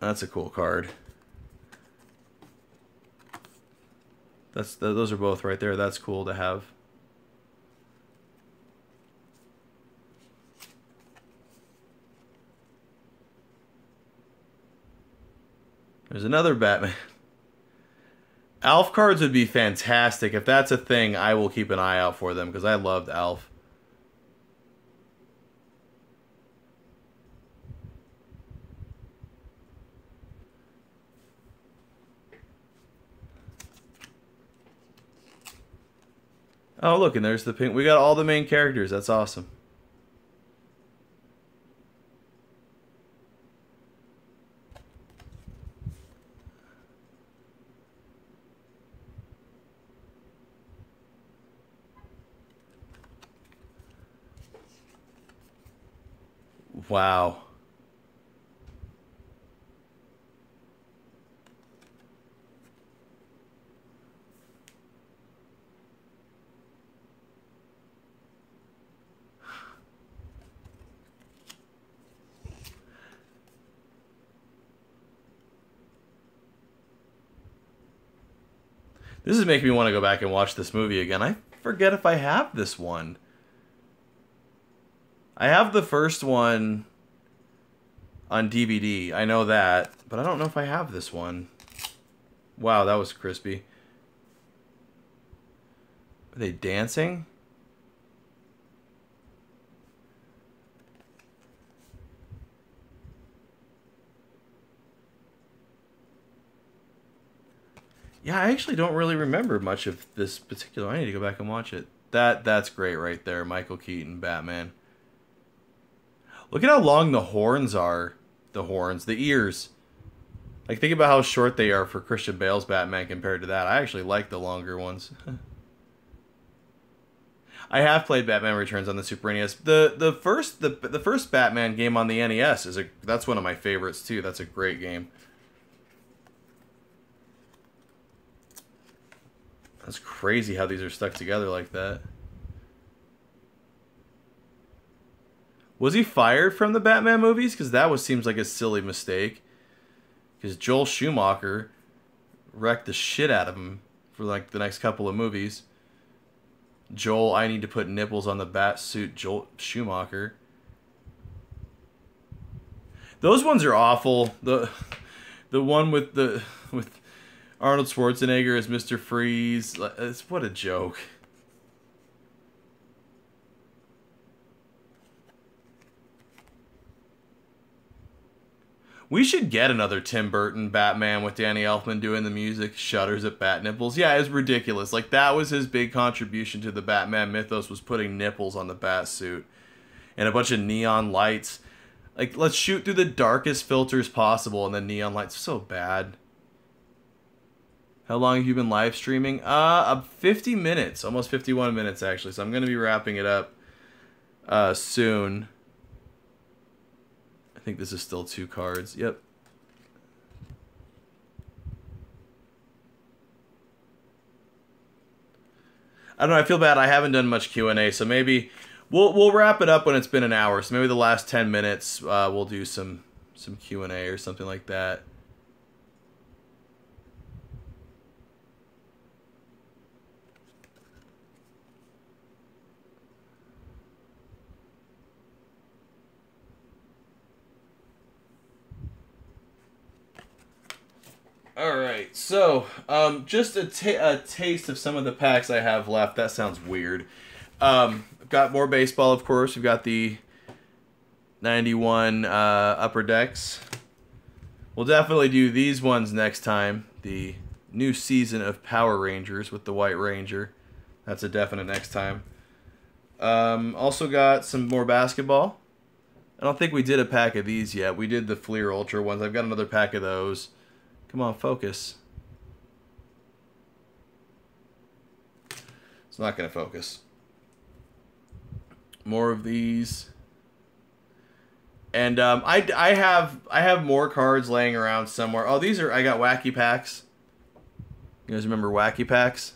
That's a cool card. Those are both right there. That's cool to have. There's another Batman. Alf cards would be fantastic. If that's a thing, I will keep an eye out for them, because I loved Alf. Oh, look, and there's the pink. We got all the main characters. That's awesome. Wow. This is making me want to go back and watch this movie again. I forget if I have this one. I have the first one on DVD. I know that, but I don't know if I have this one. Wow, that was crispy. Are they dancing? Yeah, I actually don't really remember much of this particular. I need to go back and watch it. That's great right there, Michael Keaton, Batman. Look at how long the horns are. The horns, the ears. Like, think about how short they are for Christian Bale's Batman compared to that. I actually like the longer ones. I have played Batman Returns on the Super NES. The first Batman game on the NES that's one of my favorites too. That's a great game. That's crazy how these are stuck together like that. Was he fired from the Batman movies? Because that seems like a silly mistake. Because Joel Schumacher wrecked the shit out of him for like the next couple of movies. Joel, I need to put nipples on the bat suit, Joel Schumacher. Those ones are awful. The one with Arnold Schwarzenegger as Mr. Freeze. What a joke. We should get another Tim Burton Batman with Danny Elfman doing the music, shudders at bat nipples. Yeah, it's ridiculous. Like, that was his big contribution to the Batman mythos, was putting nipples on the bat suit. And a bunch of neon lights. Like, let's shoot through the darkest filters possible, and then neon lights. So bad. How long have you been live streaming? 50 minutes. Almost 51 minutes, actually. So I'm going to be wrapping it up soon. I think this is still 2 cards. Yep. I don't know. I feel bad. I haven't done much Q&A, so maybe we'll wrap it up when it's been an hour. So maybe the last 10 minutes we'll do some Q&A or something like that. Alright, so, just a taste of some of the packs I have left. That sounds weird. Got more baseball, of course. We've got the 91 Upper Decks. We'll definitely do these ones next time. The new season of Power Rangers with the White Ranger. That's a definite next time. Also got some more basketball. I don't think we did a pack of these yet. We did the Fleer Ultra ones. I've got another pack of those. Come on, focus. It's not going to focus. More of these. And I have more cards laying around somewhere. Oh, these are, I got Wacky Packs. You guys remember Wacky Packs?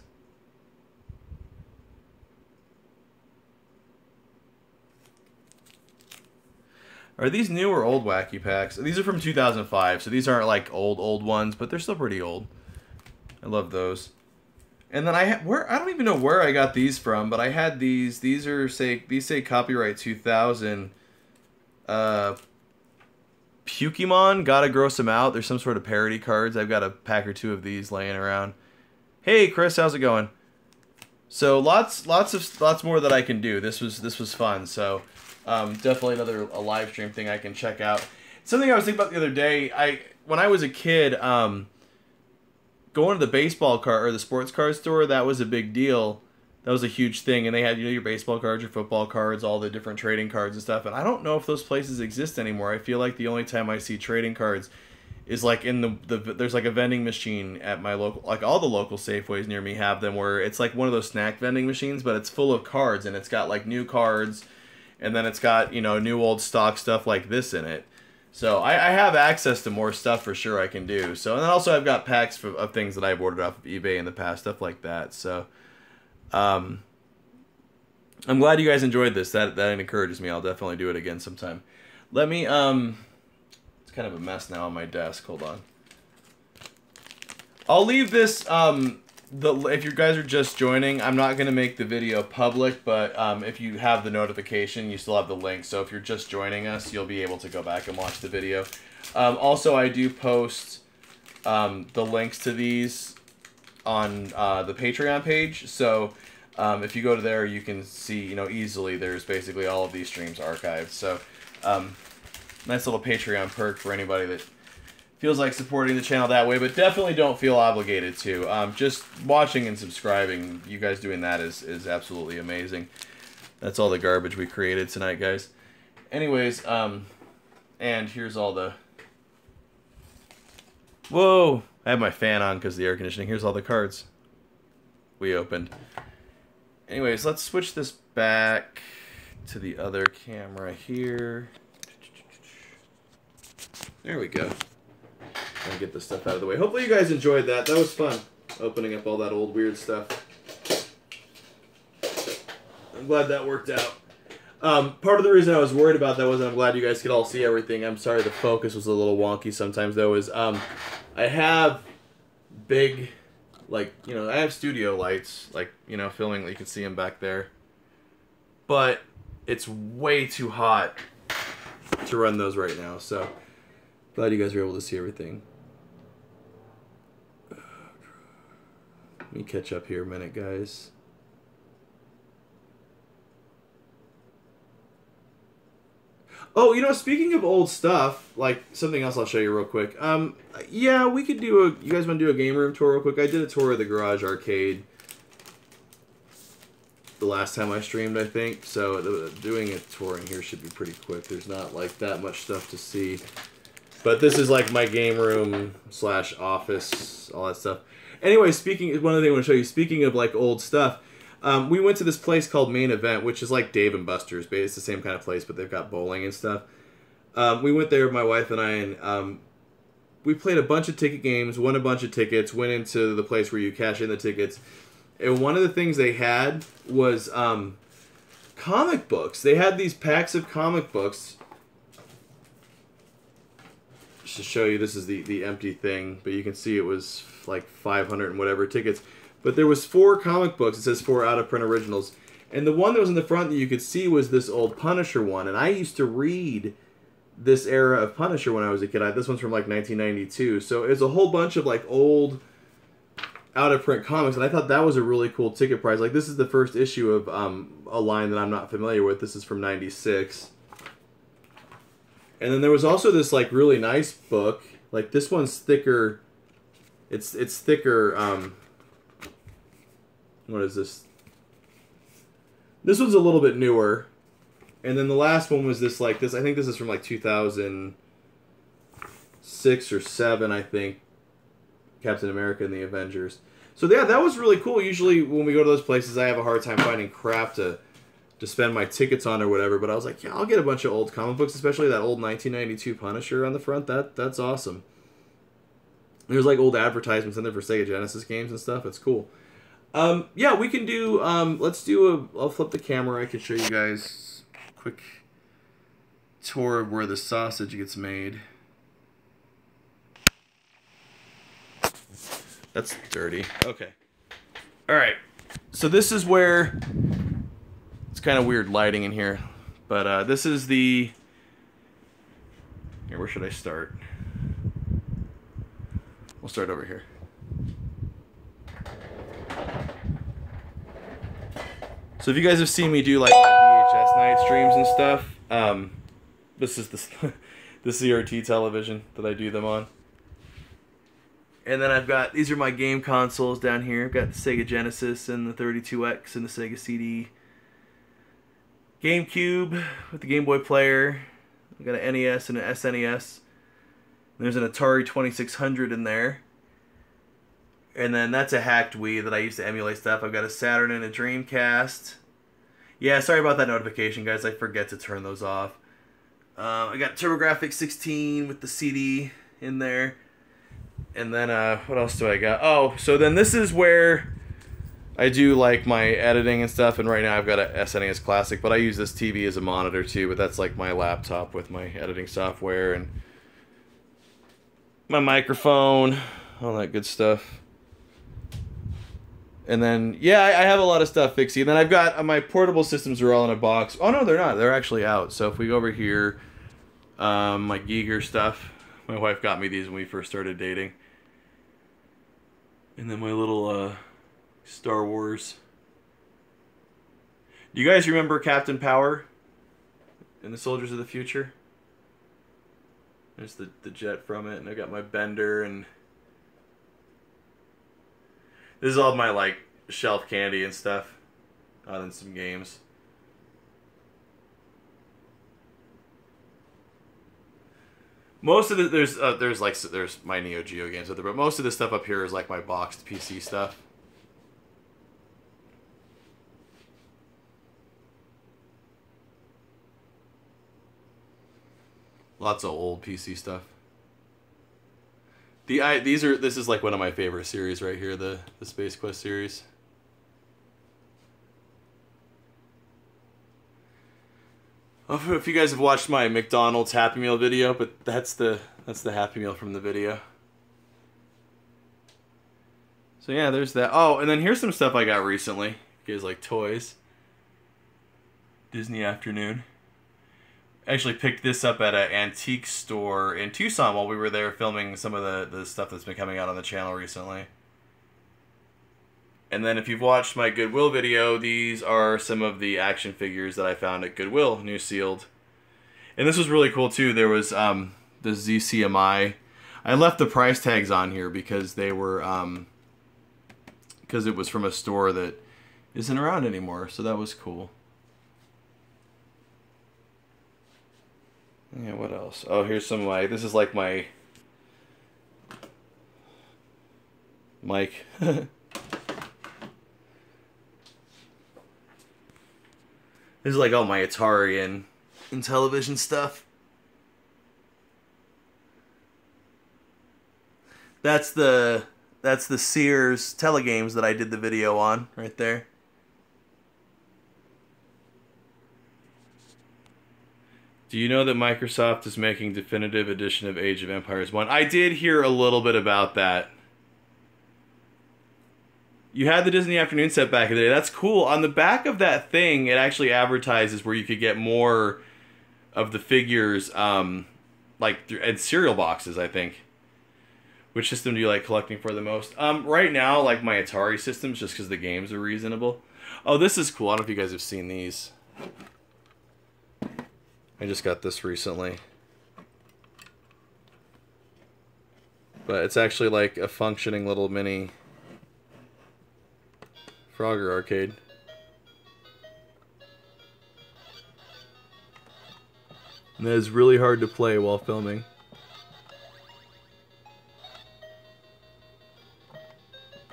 Are these new or old Wacky Packs? These are from 2005, so these aren't like old ones, but they're still pretty old. I love those. And then I don't even know where I got these from, but I had these. These say copyright 2000. Pokemon, gotta gross them out. There's some sort of parody cards. I've got a pack or 2 of these laying around. Hey Chris, how's it going? So lots more that I can do. This was fun. So. Definitely a live stream thing I can check out. Something I was thinking about the other day, when I was a kid, going to the baseball card or the sports card store, that was a big deal. That was a huge thing, and they had, you know, your baseball cards, your football cards, all the different trading cards and stuff. And I don't know if those places exist anymore. I feel like the only time I see trading cards is like in there's like a vending machine at my local, like all the local Safeways near me have them, where it's like one of those snack vending machines, but it's full of cards, and it's got like new cards. And then it's got, you know, new old stock stuff like this in it. So I have access to more stuff for sure I can do. So, and then also I've got packs of things that I've ordered off of eBay in the past, stuff like that. So I'm glad you guys enjoyed this. That encourages me. I'll definitely do it again sometime. Let me, it's kind of a mess now on my desk. Hold on. I'll leave this, if you guys are just joining, I'm not going to make the video public, but if you have the notification, you still have the link. So if you're just joining us, you'll be able to go back and watch the video. Also, I do post the links to these on the Patreon page. So if you go to there, you can see, you know, easily there's basically all of these streams archived. So nice little Patreon perk for anybody that feels like supporting the channel that way, but definitely don't feel obligated to. Just watching and subscribing, you guys doing that is absolutely amazing. That's all the garbage we created tonight, guys. Anyways, and here's all the... Whoa! I have my fan on because of the air conditioning. Here's all the cards we opened. Anyways, let's switch this back to the other camera here. There we go. And get this stuff out of the way. Hopefully you guys enjoyed that. That was fun, opening up all that old weird stuff. I'm glad that worked out. Part of the reason I was worried about that wasn't I'm glad you guys could all see everything. I'm sorry the focus was a little wonky sometimes, though, is I have big, like, you know, I have studio lights, like, you know, filming, you can see them back there. But it's way too hot to run those right now. So glad you guys were able to see everything. Let me catch up here a minute, guys. Oh, you know, speaking of old stuff, like something else I'll show you real quick. Yeah, we could do a. You guys want to do a game room tour real quick? I did a tour of the Garage Arcade the last time I streamed, I think. So doing a tour in here should be pretty quick. There's not like that much stuff to see. But this is like my game room / office, all that stuff. Anyway, one of the things I want to show you. Speaking of like old stuff. We went to this place called Main Event, which is like Dave & Buster's. But it's the same kind of place, but they've got bowling and stuff. We went there, my wife and I, and we played a bunch of ticket games, won a bunch of tickets, went into the place where you cash in the tickets. And one of the things they had was comic books. They had these packs of comic books. Just to show you, this is the empty thing, but you can see it was like 500 and whatever tickets. But there was 4 comic books. It says 4 out-of-print originals. And the one that was in the front that you could see was this old Punisher one. And I used to read this era of Punisher when I was a kid. This one's from like 1992. So it's a whole bunch of like old out-of-print comics. And I thought that was a really cool ticket price. Like this is the first issue of a line that I'm not familiar with. This is from 96. And then there was also this like really nice book. Like this one's thicker. It's thicker. What is this? This one's a little bit newer. And then the last one was this, like, this. I think this is from, like, 2006 or 7, I think. Captain America and the Avengers. So, yeah, that was really cool. Usually, when we go to those places, I have a hard time finding crap to spend my tickets on or whatever. But I was like, yeah, I'll get a bunch of old comic books, especially that old 1992 Punisher on the front. That's awesome. There's, like, old advertisements in there for Sega Genesis games and stuff. It's cool. Yeah, we can do, I'll flip the camera. I can show you guys a quick tour of where the sausage gets made. That's dirty. Okay. Alright. So this is where, it's kind of weird lighting in here, but, this is the, here, where should I start? We'll start over here. So if you guys have seen me do like my VHS night streams and stuff, this is the CRT television that I do them on. And then I've got, these are my game consoles down here. I've got the Sega Genesis and the 32X and the Sega CD. GameCube with the Game Boy player. I've got an NES and an SNES. There's an Atari 2600 in there. And then that's a hacked Wii that I used to emulate stuff. I've got a Saturn and a Dreamcast. Yeah, sorry about that notification, guys. I forget to turn those off. I got TurboGrafx 16 with the CD in there. And then, what else do I got? Oh, so then this is where I do, like, my editing and stuff. And right now I've got a SNES Classic. But I use this TV as a monitor, too. But that's, like, my laptop with my editing software and my microphone. All that good stuff. And then, yeah, I have a lot of stuff fixing. And then I've got, my portable systems are all in a box. Oh, no, they're not. They're actually out. So if we go over here, my Giger stuff. My wife got me these when we first started dating. And then my little Star Wars. Do you guys remember Captain Power in the Soldiers of the Future? There's the jet from it. And I got my Bender and... This is all my, like, shelf candy and stuff. Other than some games. Most of the, there's my Neo Geo games out there, but most of the stuff up here is, like, my boxed PC stuff. Lots of old PC stuff. This is like one of my favorite series right here, the Space Quest series. I don't know if you guys have watched my McDonald's Happy Meal video, but that's the Happy Meal from the video. So yeah, there's that. Oh, and then here's some stuff I got recently. You guys like toys? Disney Afternoon. Actually picked this up at an antique store in Tucson while we were there filming some of the stuff that's been coming out on the channel recently. And then if you've watched my Goodwill video, these are some of the action figures that I found at Goodwill, new sealed. And this was really cool too. There was the ZCMI. I left the price tags on here because they were because it was from a store that isn't around anymore, so that was cool. Yeah, what else? Oh, here's some of my, this is like my mic. This is like all my Atari and television stuff. That's the Sears Telegames that I did the video on right there. Do you know that Microsoft is making definitive edition of Age of Empires 1? I did hear a little bit about that. You had the Disney Afternoon set back in the day. That's cool. On the back of that thing, it actually advertises where you could get more of the figures, like and cereal boxes, I think. Which system do you like collecting for the most? Right now, like my Atari systems, just because the games are reasonable. Oh, this is cool. I don't know if you guys have seen these. I just got this recently. But it's actually like a functioning little mini Frogger arcade. And that is really hard to play while filming.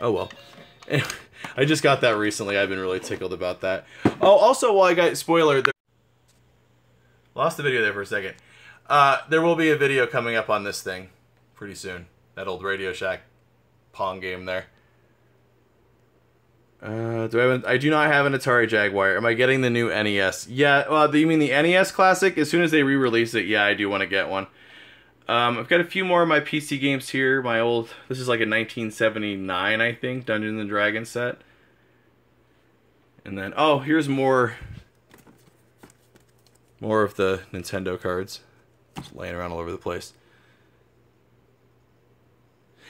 Oh well. I just got that recently. I've been really tickled about that. Oh, also, while I got spoiler, lost the video there for a second. There will be a video coming up on this thing pretty soon. That old Radio Shack Pong game there. I do not have an Atari Jaguar. Am I getting the new NES? Yeah, well, do you mean the NES Classic? As soon as they re-release it, yeah, I do want to get one. I've got a few more of my PC games here. My old, this is like a 1979, I think, Dungeons and Dragons set. And then, oh, here's more of the Nintendo cards. Just laying around all over the place.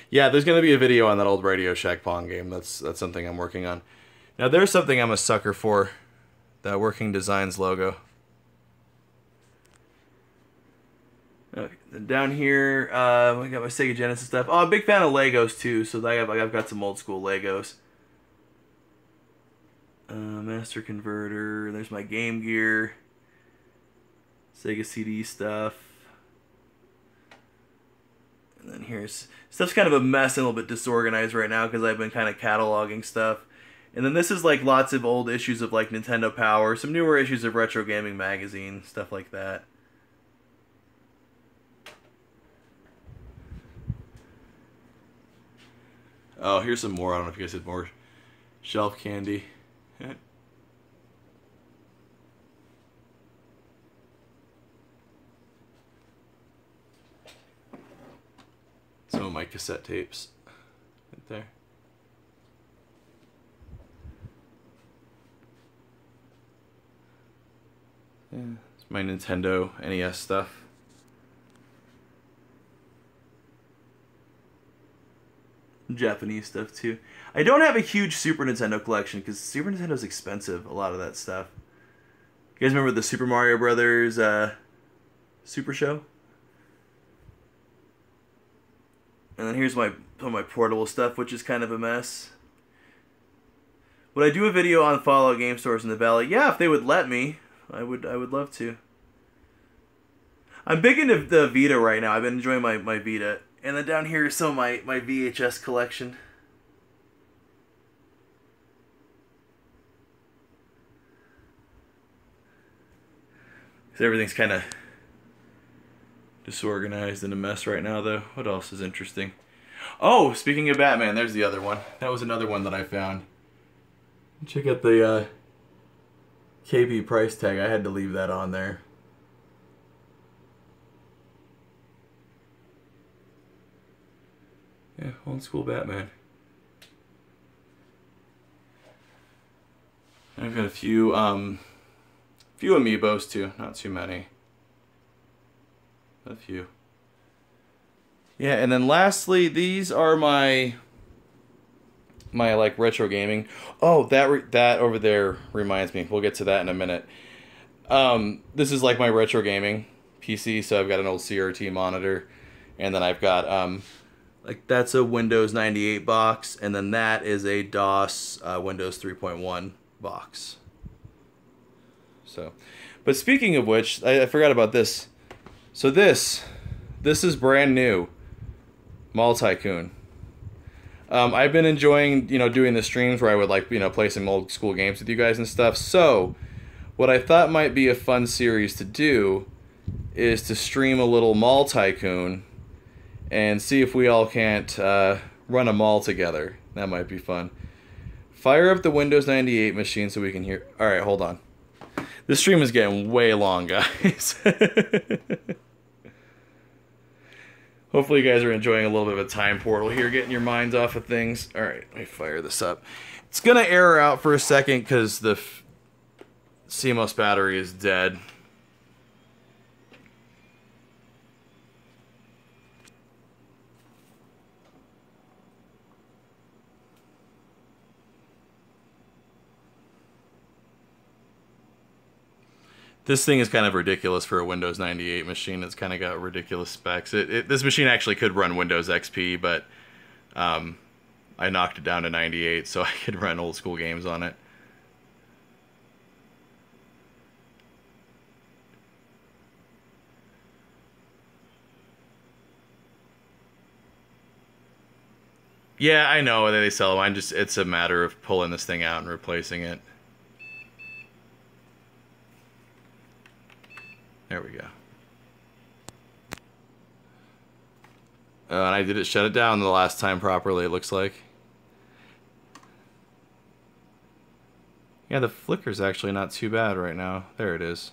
Yeah, there's going to be a video on that old Radio Shack Pong game. That's something I'm working on. Now, there's something I'm a sucker for. That Working Designs logo. Okay, then down here, I got my Sega Genesis stuff. Oh, I'm a big fan of Legos, too. So I've got some old school Legos. Master Converter. There's my Game Gear. Sega CD stuff. And then here's stuff's kind of a mess and a little bit disorganized right now because I've been kind of cataloging stuff. And then this is like lots of old issues of like Nintendo Power, some newer issues of Retro Gaming Magazine, stuff like that. Oh, here's some more. I don't know if you guys had more shelf candy. Some of my cassette tapes right there. Yeah, it's my Nintendo NES stuff. Japanese stuff too. I don't have a huge Super Nintendo collection because Super Nintendo's expensive, a lot of that stuff. You guys remember the Super Mario Brothers Super Show? And then here's some of my portable stuff, which is kind of a mess. Would I do a video on Fallout game stores in the Valley? Yeah, if they would let me, I would love to. I'm big into the Vita right now. I've been enjoying my Vita. And then down here is some of my VHS collection. So everything's kind of disorganized and a mess right now, though. What else is interesting? Oh, speaking of Batman, there's the other one. That was another one that I found. Check out the KB price tag. I had to leave that on there. Yeah, old school Batman. I've got a few amiibos too, not too many. A few. Yeah, and then lastly, these are my like retro gaming. Oh, that over there reminds me. We'll get to that in a minute. This is like my retro gaming PC. So I've got an old CRT monitor, and then I've got like that's a Windows 98 box, and then that is a DOS Windows 3.1 box. So, but speaking of which, I forgot about this. So this is brand new. Mall Tycoon. I've been enjoying, doing the streams where I would like, play some old school games with you guys and stuff. So, what I thought might be a fun series to do is to stream a little Mall Tycoon and see if we all can't run a mall together. That might be fun. Fire up the Windows 98 machine so we can hear. All right, hold on. This stream is getting way long, guys. Hopefully you guys are enjoying a little bit of a time portal here, getting your minds off of things. All right, let me fire this up. It's going to error out for a second because the CMOS battery is dead. This thing is kind of ridiculous for a Windows 98 machine. It's kind of got ridiculous specs. This machine actually could run Windows XP, but I knocked it down to 98 so I could run old school games on it. Yeah, I know they sell them. It's a matter of pulling this thing out and replacing it. There we go. And I did shut it down the last time properly, it looks like. Yeah, the flicker's actually not too bad right now. There it is.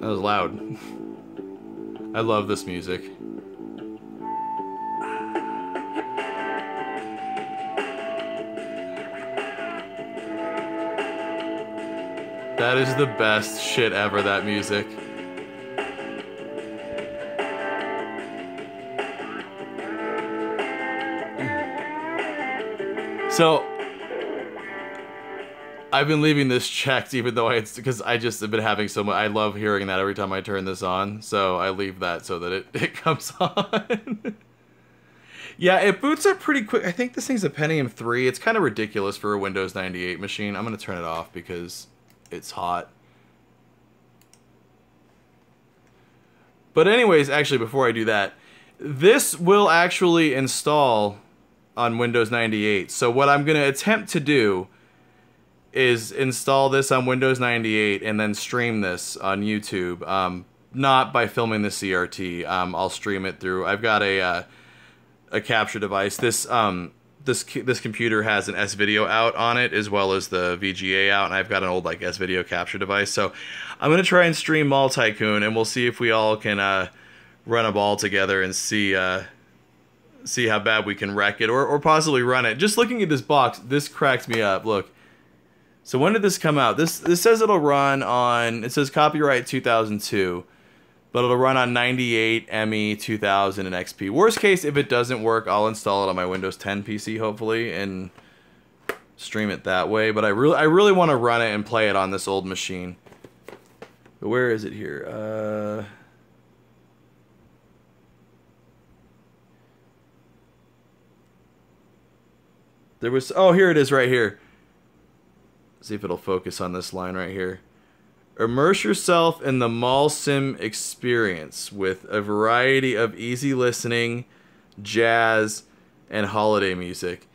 That was loud. I love this music. That is the best shit ever, that music. So I've been leaving this checked, even though because I just have been having so much. I love hearing that every time I turn this on, so I leave that so that it comes on. Yeah, it boots up pretty quick. I think this thing's a Pentium 3. It's kind of ridiculous for a Windows 98 machine. I'm gonna turn it off because it's hot. But anyways, actually, before I do that, this will actually install on Windows 98. So what I'm gonna attempt to do is install this on Windows 98 and then stream this on YouTube. Not by filming the CRT. I'll stream it through. I've got a capture device. This computer has an S-Video out on it as well as the VGA out, and I've got an old like S-Video capture device. So I'm gonna try and stream Mall Tycoon, and we'll see if we all can run a ball together and see how bad we can wreck it or possibly run it. Just looking at this box, this cracks me up. Look. So when did this come out? This says it'll run on, it says copyright 2002, but it'll run on 98, ME, 2000, and XP. Worst case, if it doesn't work, I'll install it on my Windows 10 PC, hopefully, and stream it that way. But I really want to run it and play it on this old machine. But where is it here? There was, oh, here it is right here. See if it'll focus on this line right here. Immerse yourself in the Mall Sim experience with a variety of easy listening, jazz, and holiday music.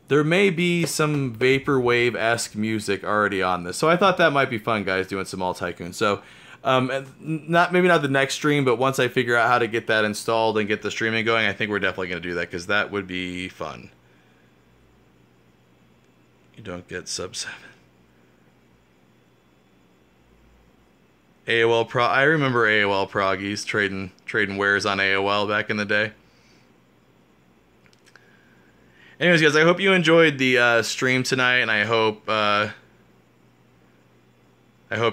There may be some vaporwave-esque music already on this, so I thought that might be fun, guys, doing some Mall Tycoon. So, maybe not the next stream, but once I figure out how to get that installed and get the streaming going, I think we're definitely going to do that, because that would be fun. You don't get sub 7. AOL Pro. I remember AOL Proggies trading wares on AOL back in the day. Anyways, guys, I hope you enjoyed the stream tonight, and I hope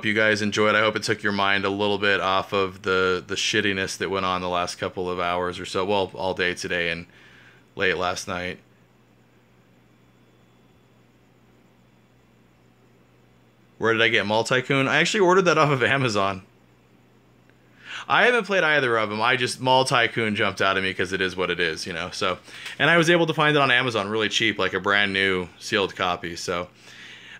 you guys enjoyed. I hope it took your mind a little bit off of the shittiness that went on the last couple of hours or so. Well, all day today and late last night. Where did I get Mall-Tycoon? I actually ordered that off of Amazon. I haven't played either of them. Mall-Tycoon jumped out at me because it is what it is, you know. So, and I was able to find it on Amazon really cheap, like a brand new sealed copy. So,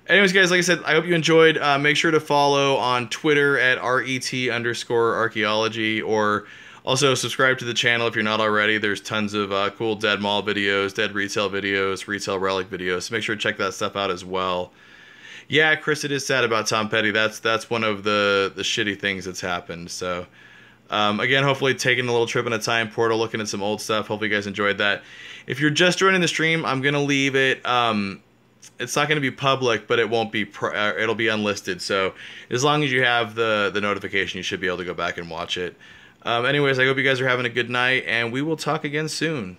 anyways, guys, like I said, I hope you enjoyed. Make sure to follow on Twitter at RET_archaeology, or also subscribe to the channel if you're not already. There's tons of cool Dead Mall videos, Dead Retail videos, Retail Relic videos. So make sure to check that stuff out as well. Yeah, Chris, it is sad about Tom Petty. That's one of the shitty things that's happened. So, again, hopefully taking a little trip in a time portal, looking at some old stuff. Hopefully you guys enjoyed that. If you're just joining the stream, I'm going to leave it. It's not going to be public, but it won't be. It'll be unlisted. So as long as you have the notification, you should be able to go back and watch it. Anyways, I hope you guys are having a good night, and we will talk again soon.